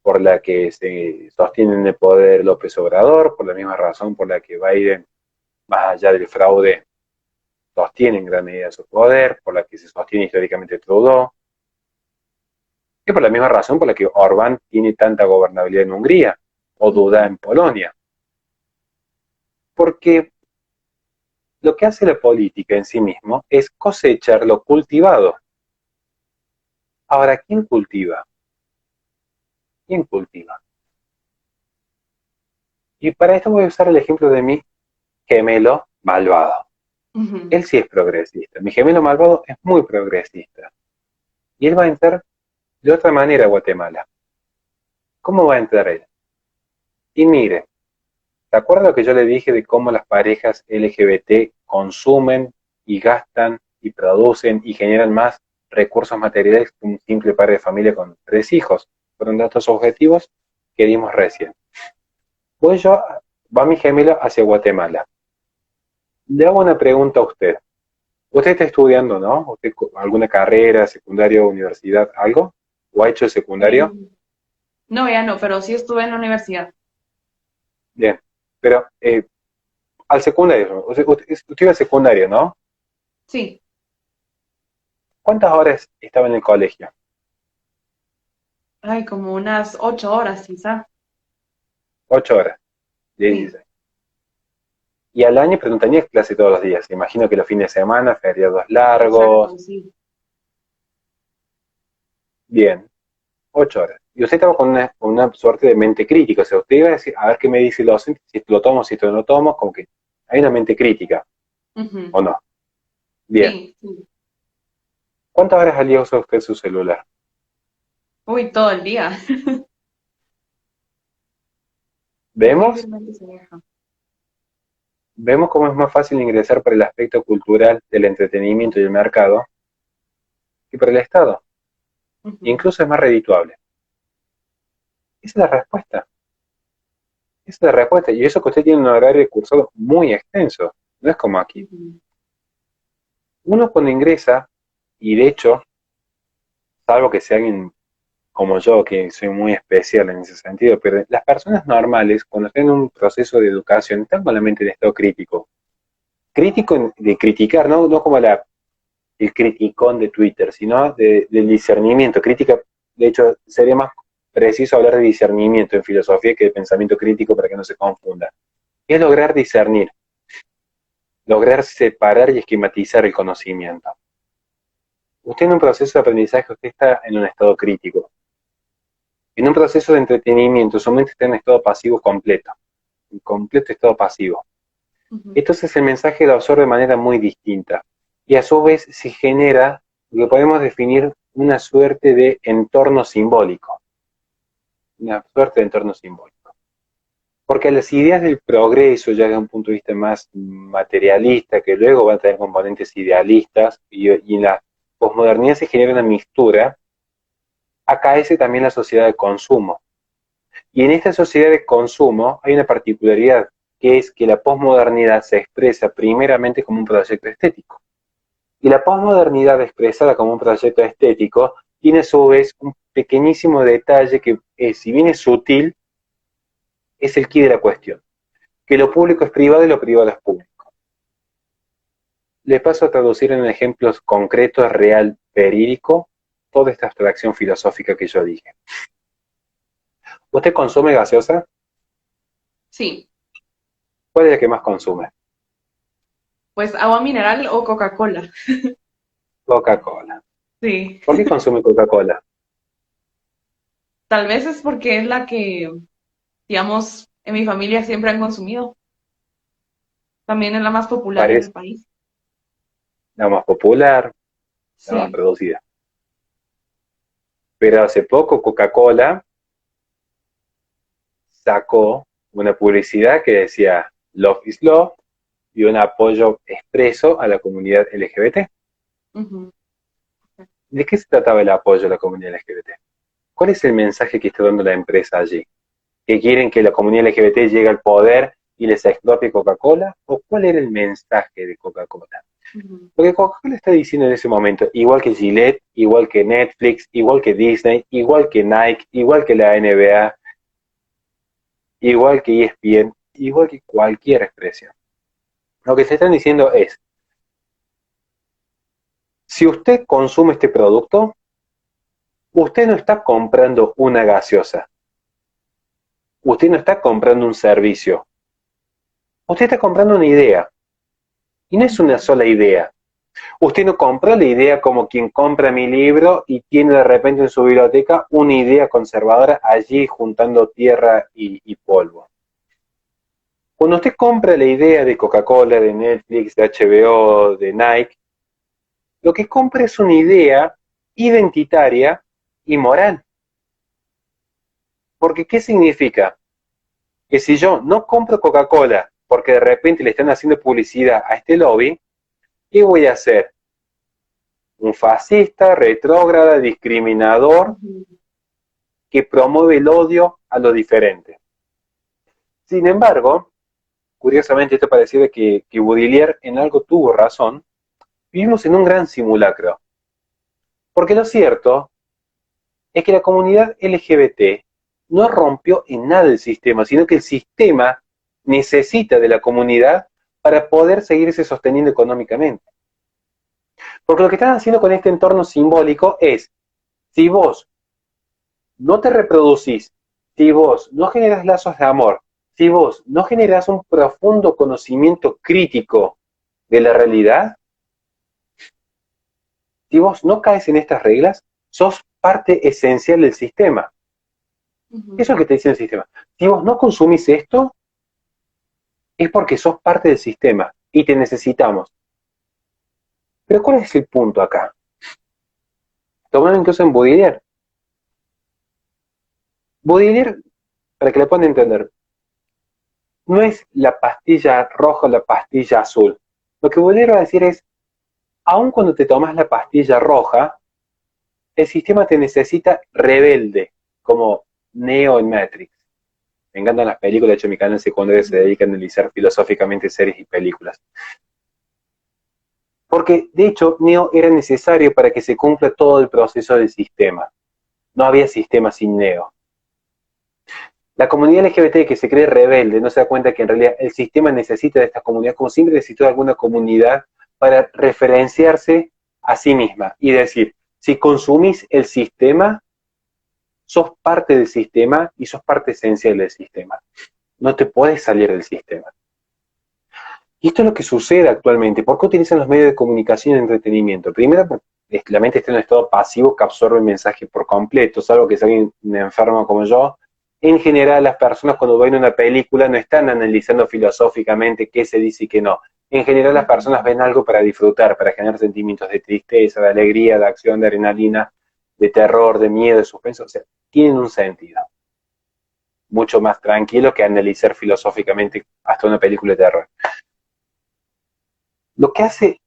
por la que se sostiene en el poder López Obrador. Por la misma razón por la que Biden, más allá del fraude, sostiene en gran medida su poder. Por la que se sostiene históricamente Trudeau. Y por la misma razón por la que Orbán tiene tanta gobernabilidad en Hungría o duda en Polonia. Porque lo que hace la política en sí mismo es cosechar lo cultivado. Ahora, ¿quién cultiva? ¿Quién cultiva? Y para esto voy a usar el ejemplo de mi gemelo malvado. Él sí es progresista. Mi gemelo malvado es muy progresista. Y él va a entrar de otra manera a Guatemala. ¿Cómo va a entrar él? Y mire, ¿se acuerda lo que yo le dije de cómo las parejas LGBT consumen y gastan y producen y generan más recursos materiales que un simple padre de familia con 3 hijos? Fueron datos objetivos que dimos recién. Va mi gemelo hacia Guatemala. Le hago una pregunta a usted. Usted está estudiando, ¿no? ¿Usted alguna carrera, secundario, universidad, algo? ¿O ha hecho el secundario? No, ya no, pero sí estuve en la universidad. Bien. Pero al secundario, usted iba al secundario, ¿no? Sí. ¿Cuántas horas estaba en el colegio? Ay, como unas 8 horas quizá. 8 horas. Sí. 16. Y al año, pero no tenías clase todos los días. Imagino que los fines de semana, feriados Exacto, largos. sí. Bien, 8 horas. Y usted estaba con una suerte de mente crítica. O sea, usted iba a decir, a ver qué me dice el docente, si esto lo tomo, si esto no lo tomo, como que hay una mente crítica, ¿o no? Bien. Sí, sí. ¿Cuántas horas al día usa usted su celular? Uy, todo el día. ¿Vemos? Difícilmente se deja. Vemos cómo es más fácil ingresar por el aspecto cultural del entretenimiento y el mercado que por el Estado. Incluso es más redituable. Esa es la respuesta. Esa es la respuesta. Y eso que usted tiene un horario de cursado muy extenso. No es como aquí. Uno cuando ingresa, y de hecho, salvo que sea alguien como yo, que soy muy especial en ese sentido, pero las personas normales, cuando están en un proceso de educación, están con la mente en estado crítico. Crítico de criticar, no como el criticón de Twitter, sino del discernimiento. Crítica, de hecho, sería más preciso hablar de discernimiento en filosofía que de pensamiento crítico para que no se confunda. Es lograr discernir, lograr separar y esquematizar el conocimiento. Usted en un proceso de aprendizaje, usted está en un estado crítico. En un proceso de entretenimiento, su mente está en estado pasivo completo, en completo estado pasivo. Entonces el mensaje lo absorbe de manera muy distinta. Y a su vez se genera lo que podemos definir una suerte de entorno simbólico. Una suerte de entorno simbólico. Porque las ideas del progreso, ya desde un punto de vista más materialista, que luego van a tener componentes idealistas, y en la posmodernidad se genera una mixtura, acaece también la sociedad de consumo. Y en esta sociedad de consumo hay una particularidad, que es que la posmodernidad se expresa primeramente como un proyecto estético. Y la posmodernidad expresada como un proyecto estético tiene a su vez un pequeñísimo detalle que, si bien es sutil, es el quid de la cuestión. Que lo público es privado y lo privado es público. Le paso a traducir en ejemplos concretos, real, verídico, toda esta abstracción filosófica que yo dije. ¿Usted consume gaseosa? Sí, ¿Cuál es la que más consume? pues agua mineral o Coca-Cola. Coca-Cola. Sí, ¿Por qué consume Coca-Cola? tal vez es porque es la que, digamos, en mi familia siempre han consumido. También es la más popular en Parece el país. la más popular, la más Sí. producida. Pero hace poco Coca-Cola sacó una publicidad que decía Love is Love y un apoyo expreso a la comunidad LGBT. Ujú. ¿De qué se trataba el apoyo a la comunidad LGBT? ¿Cuál es el mensaje que está dando la empresa allí? ¿Que quieren que la comunidad LGBT llegue al poder y les expropie Coca-Cola? ¿O cuál era el mensaje de Coca-Cola? Ujú. Lo que Coca-Cola está diciendo en ese momento, igual que Gillette, igual que Netflix, igual que Disney, igual que Nike, igual que la NBA, igual que ESPN, igual que cualquier expresión. Lo que se están diciendo es, si usted consume este producto, usted no está comprando una gaseosa, usted no está comprando un servicio, usted está comprando una idea. Y no es una sola idea. Usted no compra la idea como quien compra mi libro y tiene de repente en su biblioteca una idea conservadora allí juntando tierra y polvo. Cuando usted compra la idea de Coca-Cola, de Netflix, de HBO, de Nike, lo que compra es una idea identitaria y moral. Porque ¿qué significa? Que si yo no compro Coca-Cola porque de repente le están haciendo publicidad a este lobby, ¿qué voy a hacer? Un fascista, retrógrada, discriminador, Ujú. que promueve el odio a lo diferente. Sin embargo, curiosamente esto pareciera que Baudelaire en algo tuvo razón, vivimos en un gran simulacro. Porque lo cierto es que la comunidad LGBT no rompió en nada el sistema, sino que el sistema necesita de la comunidad para poder seguirse sosteniendo económicamente. Porque lo que están haciendo con este entorno simbólico es, si vos no te reproducís, si vos no generas lazos de amor, si vos no generas un profundo conocimiento crítico de la realidad, si vos no caes en estas reglas, sos parte esencial del sistema. Ujú. Eso es lo que te dice el sistema. Si vos no consumís esto, es porque sos parte del sistema y te necesitamos. Pero ¿cuál es el punto acá? Tomando incluso en Baudelaire. Baudelaire, para que lo puedan entender, no es la pastilla roja o la pastilla azul. Lo que Baudelaire va a decir es, aun cuando te tomas la pastilla roja, el sistema te necesita rebelde, como Neo en Matrix. Me encantan las películas, de hecho mi canal secundario se Ujú. dedica a analizar filosóficamente series y películas. Porque de hecho Neo era necesario para que se cumpla todo el proceso del sistema. No había sistema sin Neo. La comunidad LGBT que se cree rebelde no se da cuenta que en realidad el sistema necesita de esta comunidad, como siempre necesitó de alguna comunidad para referenciarse a sí misma y decir, si consumís el sistema, sos parte del sistema y sos parte esencial del sistema. No te puedes salir del sistema. Y esto es lo que sucede actualmente. ¿Por qué utilizan los medios de comunicación y entretenimiento? Primero, porque la mente está en un estado pasivo que absorbe el mensaje por completo, salvo que sea alguien enfermo como yo. En general, las personas cuando ven una película no están analizando filosóficamente qué se dice y qué no. En general, las personas ven algo para disfrutar, para generar sentimientos de tristeza, de alegría, de acción, de adrenalina, de terror, de miedo, de suspenso. O sea, tienen un sentido mucho más tranquilo que analizar filosóficamente hasta una película de terror. Lo que hace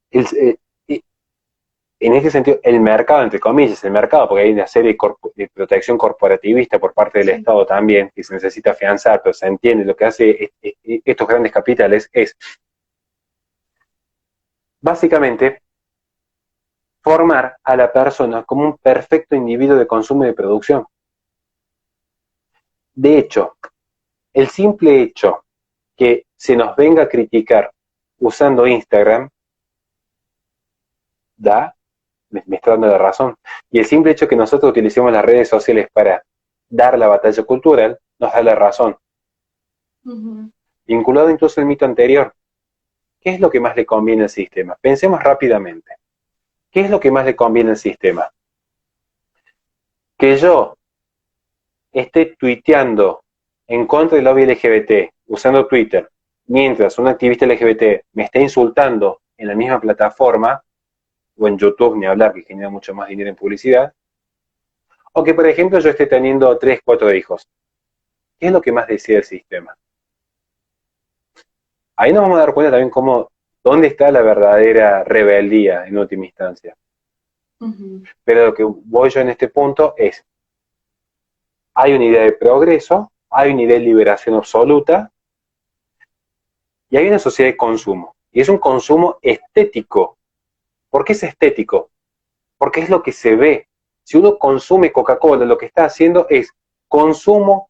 en ese sentido, el mercado, entre comillas, el mercado, porque hay una serie de protección corporativista por parte del Sí. Estado también, que se necesita afianzar, pero se entiende, lo que hace estos grandes capitales es, básicamente, formar a la persona como un perfecto individuo de consumo y de producción. De hecho, el simple hecho que se nos venga a criticar usando Instagram, me está dando la razón. Y el simple hecho que nosotros utilicemos las redes sociales para dar la batalla cultural, nos da la razón. Ujú. Vinculado incluso al mito anterior, ¿qué es lo que más le conviene al sistema? Pensemos rápidamente. ¿Qué es lo que más le conviene al sistema? Que yo esté tuiteando en contra del lobby LGBT, usando Twitter, mientras un activista LGBT me está insultando en la misma plataforma, o en YouTube, ni hablar, que genera mucho más dinero en publicidad, o que, por ejemplo, yo esté teniendo 3, 4 hijos. ¿Qué es lo que más decide el sistema? Ahí nos vamos a dar cuenta también cómo, dónde está la verdadera rebeldía en última instancia. Ujú. Pero lo que voy yo en este punto es, hay una idea de progreso, hay una idea de liberación absoluta, y hay una sociedad de consumo. Y es un consumo estético. ¿Por qué es estético? Porque es lo que se ve. Si uno consume Coca-Cola, lo que está haciendo es consumo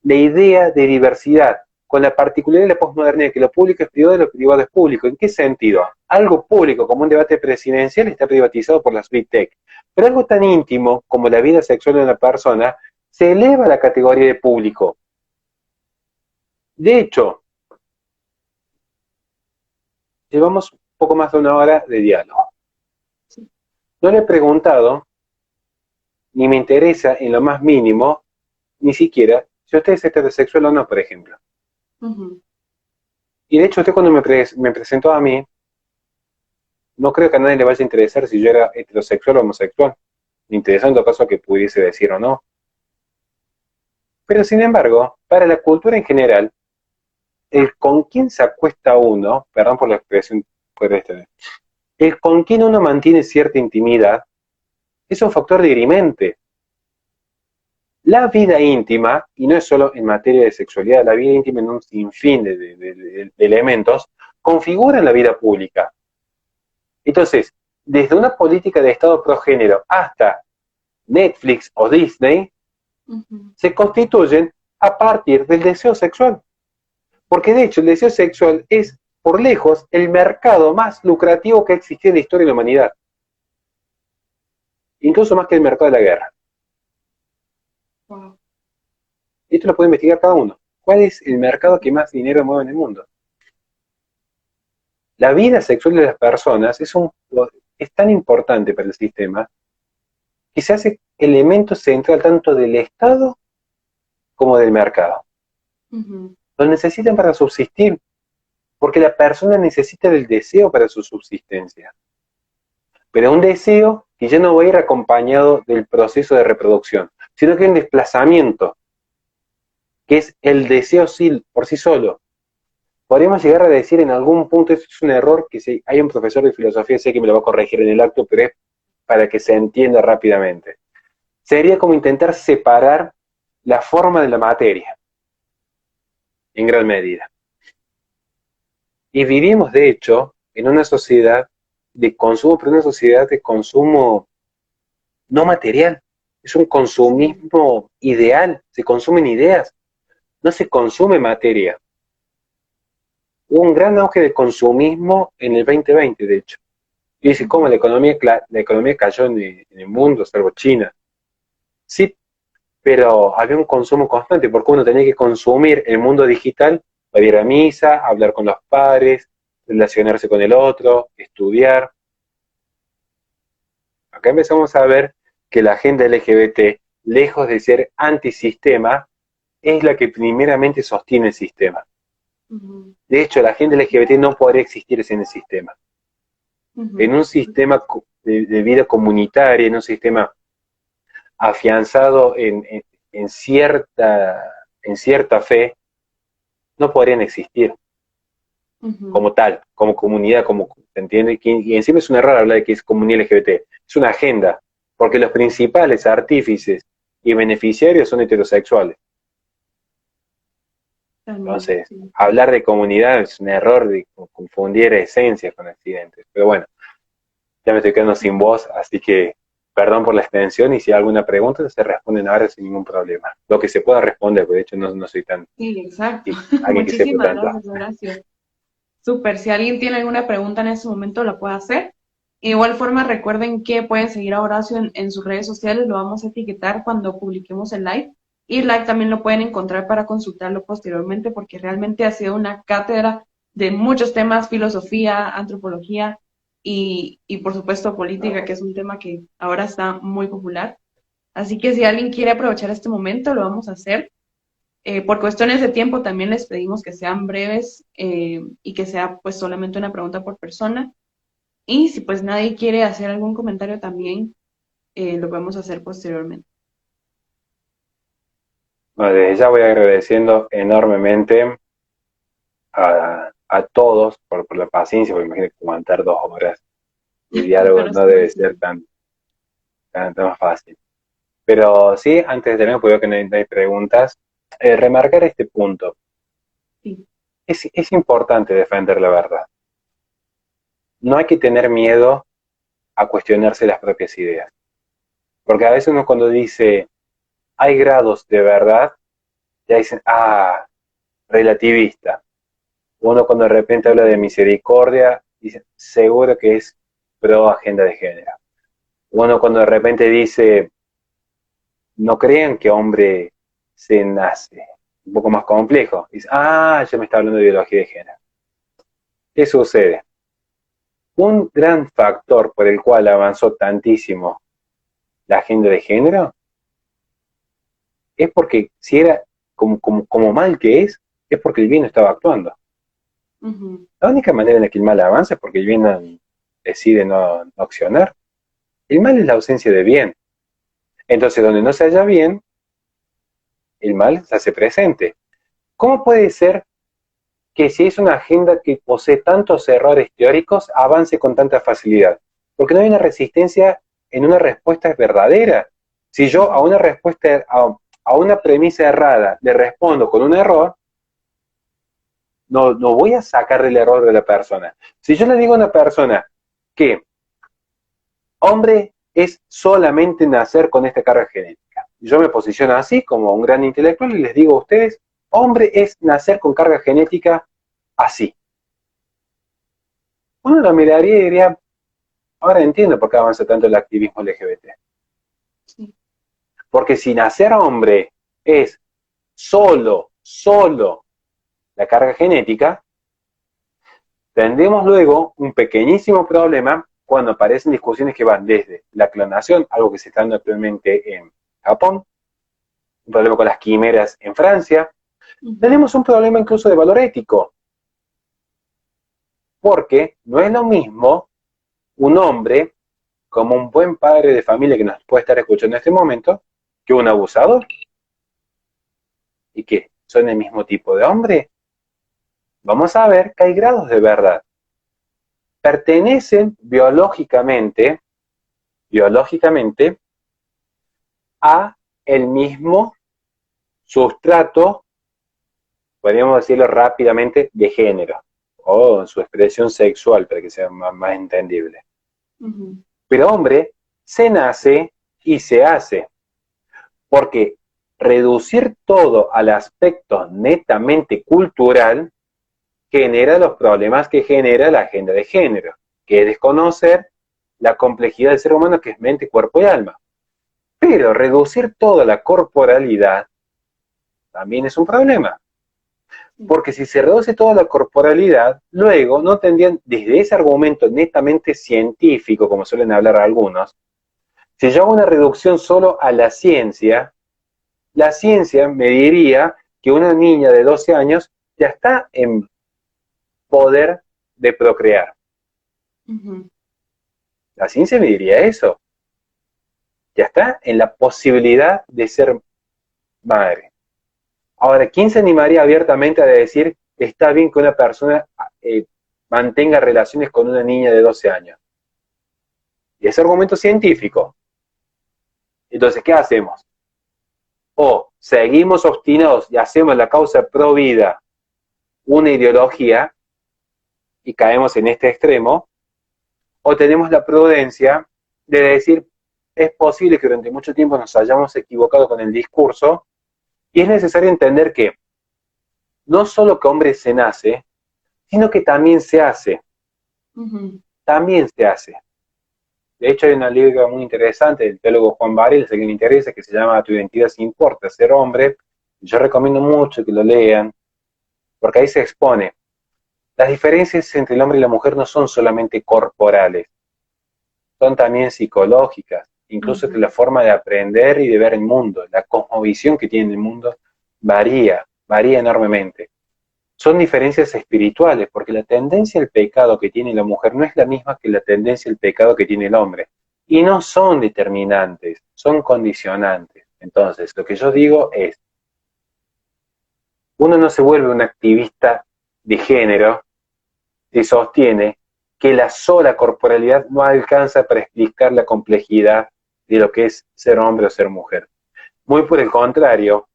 de idea de diversidad, con la particularidad de la posmodernidad, que lo público es privado y lo privado es público. ¿En qué sentido? Algo público, como un debate presidencial, está privatizado por las Big Tech. Pero algo tan íntimo como la vida sexual de una persona se eleva a la categoría de público. De hecho, llevamos un poco más de una hora de diálogo. Sí. No le he preguntado, ni me interesa en lo más mínimo, ni siquiera, si usted es heterosexual o no, por ejemplo. Ujú. Y de hecho, usted cuando me presentó a mí, no creo que a nadie le vaya a interesar si yo era heterosexual o homosexual. Me interesa en todo caso que pudiese decir o no. Pero sin embargo, para la cultura en general, el con quién se acuesta uno, perdón por la expresión, el con quién uno mantiene cierta intimidad, es un factor dirimente. La vida íntima, y no es solo en materia de sexualidad, la vida íntima en un sinfín de elementos, configuran la vida pública. Entonces, desde una política de Estado progénero hasta Netflix o Disney, Ujú. se constituyen a partir del deseo sexual. Porque de hecho el deseo sexual es, por lejos, el mercado más lucrativo que ha existido en la historia de la humanidad. Incluso más que el mercado de la guerra. Wow. Esto lo puede investigar cada uno. ¿Cuál es el mercado que más dinero mueve en el mundo? La vida sexual de las personas es tan importante para el sistema que se hace elemento central tanto del Estado como del mercado. Ujú. Lo necesitan para subsistir, porque la persona necesita del deseo para su subsistencia. Pero un deseo que ya no va a ir acompañado del proceso de reproducción, sino que hay un desplazamiento, que es el deseo por sí solo. Podríamos llegar a decir en algún punto, esto es un error, que si hay un profesor de filosofía, sé que me lo va a corregir en el acto, pero es para que se entienda rápidamente. Sería como intentar separar la forma de la materia, en gran medida. Y vivimos, de hecho, en una sociedad de consumo, pero una sociedad de consumo no material. Es un Sí. consumismo ideal, se consumen ideas, no se consume materia. Hubo un gran auge de consumismo en el 2020, de hecho. Y dice, ¿cómo Ujú. la economía cayó en el mundo, salvo China? Sí, pero había un consumo constante, porque uno tenía que consumir el mundo digital para ir a misa, hablar con los padres, relacionarse con el otro, estudiar. Acá empezamos a ver que la agenda LGBT, lejos de ser antisistema, es la que primeramente sostiene el sistema. Ujú. De hecho, la agenda LGBT no podría existir sin el sistema. En Ujú. un sistema de vida comunitaria, en un sistema afianzado en cierta fe, no podrían existir. Ujú. como tal, como comunidad, como, ¿se entiende? Y encima es un error hablar de que es comunidad LGBT, es una agenda, porque los principales artífices y beneficiarios son heterosexuales. También, Entonces, sí. hablar de comunidad es un error de confundir esencias con accidentes. Pero bueno, ya me estoy quedando sin voz, así que perdón por la extensión y si hay alguna pregunta se responden ahora sin ningún problema. Lo que se pueda responder, porque de hecho no soy tan Sí, exacto. alguien que sepa Muchísimas tanto. gracias, Horacio. Súper, si alguien tiene alguna pregunta en este momento la puede hacer. De igual forma, recuerden que pueden seguir a Horacio en sus redes sociales, lo vamos a etiquetar cuando publiquemos el live. Y el live también lo pueden encontrar para consultarlo posteriormente, porque realmente ha sido una cátedra de muchos temas, filosofía, antropología y por supuesto política, que es un tema que ahora está muy popular. Así que si alguien quiere aprovechar este momento, lo vamos a hacer. Por cuestiones de tiempo también les pedimos que sean breves y que sea pues solamente una pregunta por persona. Y si pues nadie quiere hacer algún comentario también, lo podemos hacer posteriormente. Bueno, desde ya voy agradeciendo enormemente a todos por la paciencia, porque imagínate que aguantar 2 horas de diálogo Pero no sí, debe sí, ser tan fácil. Pero sí, antes de terminar, porque veo que no hay preguntas, remarcar este punto. sí. Es importante defender la verdad. No hay que tener miedo a cuestionarse las propias ideas. Porque a veces uno cuando dice hay grados de verdad, ya dicen, relativista. Uno cuando de repente habla de Ujú. misericordia, dice, seguro que es pro agenda de género. Uno cuando de repente dice, no crean que hombre se nace, un poco más complejo. Dice, ya me está hablando de ideología de género. ¿Qué sucede? Un gran factor por el cual avanzó tantísimo la agenda de género es porque si era como mal que es porque el bien no estaba actuando. Ujú. La única manera en la que el mal avanza es porque el bien decide no accionar. El mal es la ausencia de bien. Entonces, donde no se haya bien, el mal se hace presente. ¿Cómo puede ser que si es una agenda que posee tantos errores teóricos, avance con tanta facilidad? Porque no hay una resistencia en una respuesta verdadera. Si yo a Ujú. una respuesta, a una premisa errada, le respondo con un error, no voy a sacar el error de la persona. Si yo le digo a una persona que hombre es solamente nacer con esta carga genética, yo me posiciono así como un gran intelectual y les digo a ustedes, hombre es nacer con carga genética así. Uno lo miraría y diría, ahora entiendo por qué avanza tanto el activismo LGBT. Sí. Porque si nacer hombre es solo la carga genética, tendremos luego un pequeñísimo problema cuando aparecen discusiones que van desde la clonación, algo que se está dando actualmente en Japón, un problema con las quimeras en Francia, Ujú. tenemos un problema incluso de valor ético, porque no es lo mismo un hombre como un buen padre de familia que nos puede estar escuchando en este momento, que un abusador, y que son el mismo tipo de hombre. Vamos a ver que hay grados de verdad. Pertenecen biológicamente a el mismo sustrato, podríamos decirlo rápidamente, de género, o en su expresión sexual, para que sea más entendible. Ujú. Pero hombre, se nace y se hace, porque reducir todo al aspecto netamente cultural genera los problemas que genera la agenda de género, que es desconocer la complejidad del ser humano que es mente, cuerpo y alma. Pero reducir toda la corporalidad también es un problema, Sí. porque si se reduce toda la corporalidad, luego no tendrían, desde ese argumento netamente científico, como suelen hablar algunos, si yo hago una reducción solo a la ciencia me diría que una niña de 12 años ya está en poder de procrear. Ujú. La ciencia me diría eso. Ya está en la posibilidad de ser madre. Ahora, ¿quién se animaría abiertamente a decir está bien que una persona mantenga relaciones con una niña de 12 años. Y ese argumento científico. Entonces, ¿qué hacemos? O seguimos obstinados y hacemos la causa pro vida una ideología y caemos en este extremo, o tenemos la prudencia de decir, es posible que durante mucho tiempo nos hayamos equivocado con el discurso y es necesario entender que no solo que hombre se nace, sino que también se hace. También se hace. De hecho, hay una libro muy interesante del teólogo Juan Varela, si alguien le interesa, que se llama Tu identidad se importa, ser hombre. Yo recomiendo mucho que lo lean, porque ahí se expone. Las diferencias entre el hombre y la mujer no son solamente corporales, son también psicológicas, incluso que la forma de aprender y de ver el mundo, la cosmovisión que tiene el mundo, varía enormemente. Son diferencias espirituales, porque la tendencia al pecado que tiene la mujer no es la misma que la tendencia al pecado que tiene el hombre. Y no son determinantes, son condicionantes. Entonces, lo que yo digo es, uno no se vuelve un activista de género si sostiene que la sola corporalidad no alcanza para explicar la complejidad de lo que es ser hombre o ser mujer. Muy por el contrario,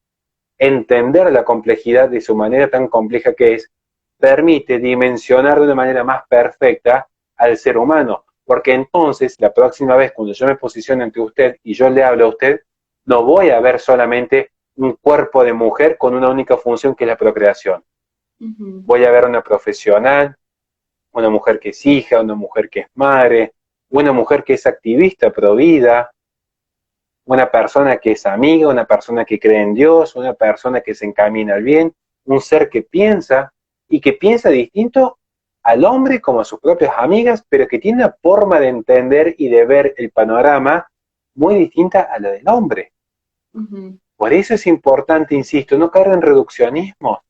entender la complejidad de su manera tan compleja que es, permite dimensionar de una manera más perfecta al ser humano, porque entonces la próxima vez cuando yo me posicione ante usted y yo le hablo a usted, no voy a ver solamente un cuerpo de mujer con una única función que es la procreación. Voy a ver una profesional, una mujer que es hija, una mujer que es madre, una mujer que es activista pro vida, una persona que es amiga, una persona que cree en Dios, una persona que se encamina al bien, un ser que piensa y que piensa distinto al hombre como a sus propias amigas, pero que tiene una forma de entender y de ver el panorama muy distinta a la del hombre. Por eso es importante, insisto, no caer en reduccionismo,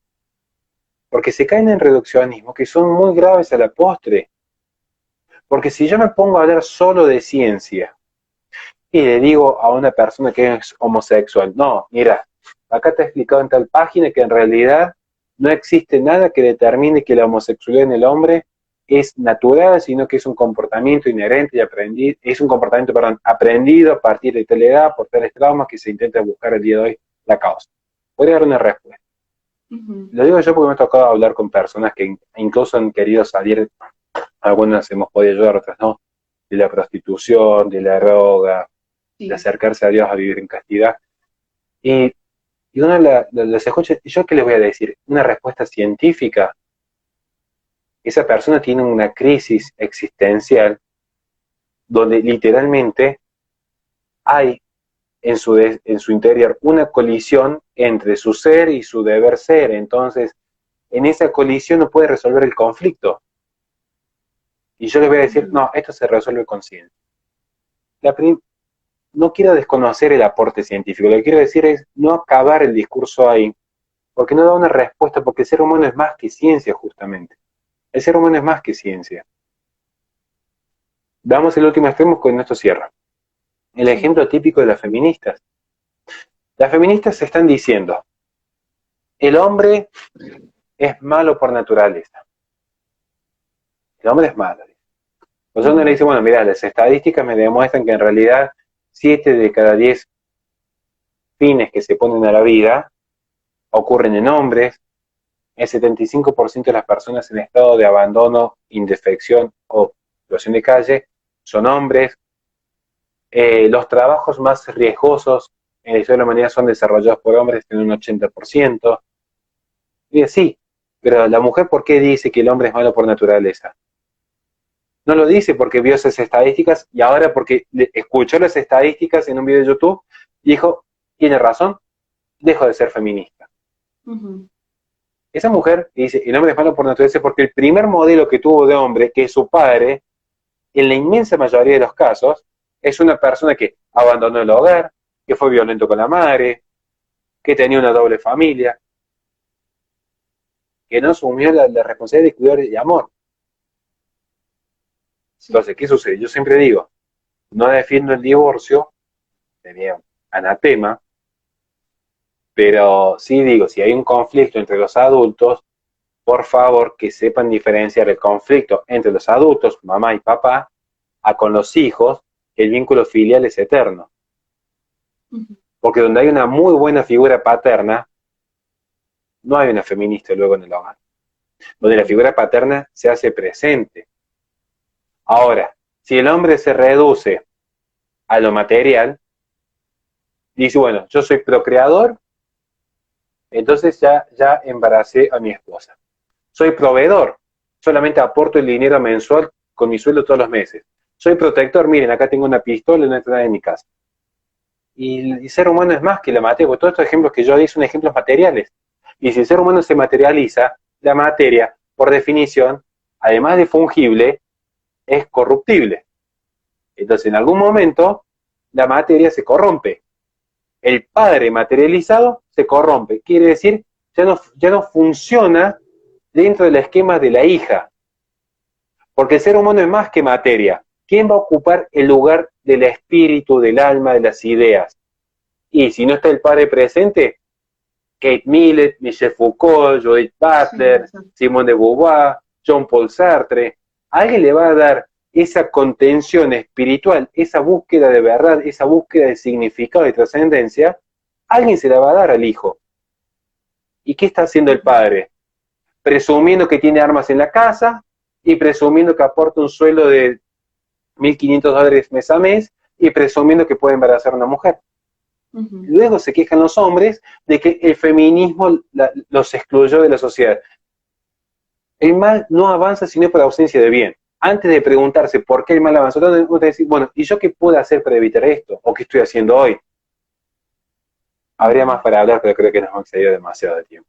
porque se caen en reduccionismo que son muy graves a la postre. Porque si yo me pongo a hablar solo de ciencia, y le digo a una persona que es homosexual, no, mira, acá te he explicado en tal página que en realidad no existe nada que determine que la homosexualidad en el hombre es natural, sino que es un comportamiento inherente y aprendido, es un comportamiento, perdón, aprendido a partir de tal edad, por tales traumas que se intenta buscar el día de hoy la causa. Podría dar una respuesta. Lo digo yo porque me ha tocado hablar con personas que incluso han querido salir, algunas hemos podido ayudar, otras no, de la prostitución, de la droga, de acercarse a Dios a vivir en castidad. Y uno les escucha, ¿y yo qué les voy a decir? Una respuesta científica. Esa persona tiene una crisis existencial donde literalmente hay en su interior una colisión entre su ser y su deber ser. Entonces, en esa colisión no puede resolver el conflicto. Y yo les voy a decir, no, esto se resuelve con ciencia. No quiero desconocer el aporte científico, lo que quiero decir es no acabar el discurso ahí, porque no da una respuesta, porque el ser humano es más que ciencia justamente. El ser humano es más que ciencia. Damos el último extremo con esto cierra. El ejemplo típico de las feministas. Las feministas se están diciendo, el hombre es malo por naturaleza. El hombre es malo. Entonces uno le dice, bueno, mira, las estadísticas me demuestran que en realidad 7 de cada 10 fines que se ponen a la vida ocurren en hombres, el 75% de las personas en estado de abandono, indefección o situación de calle son hombres, los trabajos más riesgosos en la historia de la humanidad son desarrollados por hombres en un 80%. Y sí, pero la mujer, ¿por qué dice que el hombre es malo por naturaleza? No lo dice porque vio esas estadísticas y ahora porque escuchó las estadísticas en un video de YouTube y dijo, tiene razón, dejo de ser feminista. Esa mujer dice, el hombre es malo por naturaleza porque el primer modelo que tuvo de hombre, que es su padre, en la inmensa mayoría de los casos, es una persona que abandonó el hogar, que fue violento con la madre, que tenía una doble familia, que no asumió la responsabilidad de cuidar y amor. Entonces, ¿qué sucede? Yo siempre digo, no defiendo el divorcio, sería anatema, pero sí digo, si hay un conflicto entre los adultos, por favor, que sepan diferenciar el conflicto entre los adultos, mamá y papá, a con los hijos, que el vínculo filial es eterno. Porque donde hay una muy buena figura paterna, no hay una feminista luego en el hogar. Donde la figura paterna se hace presente. Ahora, si el hombre se reduce a lo material, dice, bueno, yo soy procreador, entonces ya embaracé a mi esposa. Soy proveedor, solamente aporto el dinero mensual con mi sueldo todos los meses. Soy protector, miren, acá tengo una pistola y no entra en mi casa. Y el ser humano es más que la materia, porque todos estos ejemplos que yo di son ejemplos materiales. Y si el ser humano se materializa, la materia, por definición, además de fungible, es corruptible. Entonces, en algún momento, la materia se corrompe. El padre materializado se corrompe. Quiere decir, ya no funciona dentro del esquema de la hija. Porque el ser humano es más que materia. ¿Quién va a ocupar el lugar del espíritu, del alma, de las ideas? Y si no está el padre presente, Kate Millett, Michel Foucault, Judith Butler, sí, Simone de Beauvoir, Jean Paul Sartre, alguien le va a dar esa contención espiritual, esa búsqueda de verdad, esa búsqueda de significado y trascendencia, alguien se la va a dar al hijo. ¿Y qué está haciendo el padre? Presumiendo que tiene armas en la casa y presumiendo que aporta un sueldo de $1.500 mes a mes y presumiendo que puede embarazar a una mujer. Luego se quejan los hombres de que el feminismo los excluyó de la sociedad. El mal no avanza sino por ausencia de bien. Antes de preguntarse por qué el mal avanzó, uno decir, bueno, ¿y yo qué puedo hacer para evitar esto? ¿O qué estoy haciendo hoy? Habría más para hablar, pero creo que nos hemos excedido demasiado de tiempo.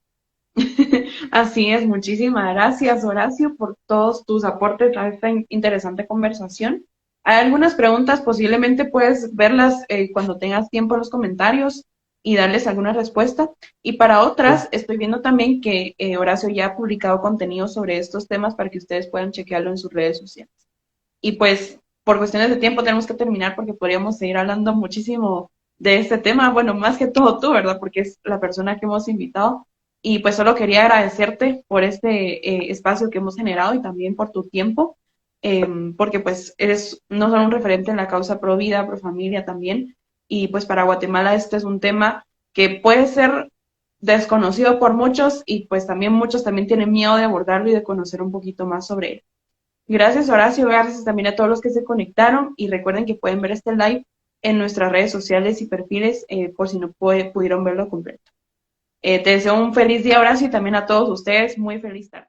Así es, muchísimas gracias, Horacio, por todos tus aportes a esta interesante conversación. Hay algunas preguntas, posiblemente puedes verlas cuando tengas tiempo en los comentarios y darles alguna respuesta. Y para otras, estoy viendo también que Horacio ya ha publicado contenido sobre estos temas para que ustedes puedan chequearlo en sus redes sociales. Y pues, por cuestiones de tiempo tenemos que terminar porque podríamos seguir hablando muchísimo de este tema. Bueno, más que todo tú, ¿verdad? Porque es la persona que hemos invitado. Y pues solo quería agradecerte por este espacio que hemos generado y también por tu tiempo, porque pues eres no solo un referente en la causa pro vida, pro familia también, y pues para Guatemala este es un tema que puede ser desconocido por muchos y pues también muchos también tienen miedo de abordarlo y de conocer un poquito más sobre él. Gracias Horacio, gracias también a todos los que se conectaron y recuerden que pueden ver este live en nuestras redes sociales y perfiles por si no pudieron verlo completo. Te deseo un feliz día, Horacio, y también a todos ustedes, muy feliz tarde.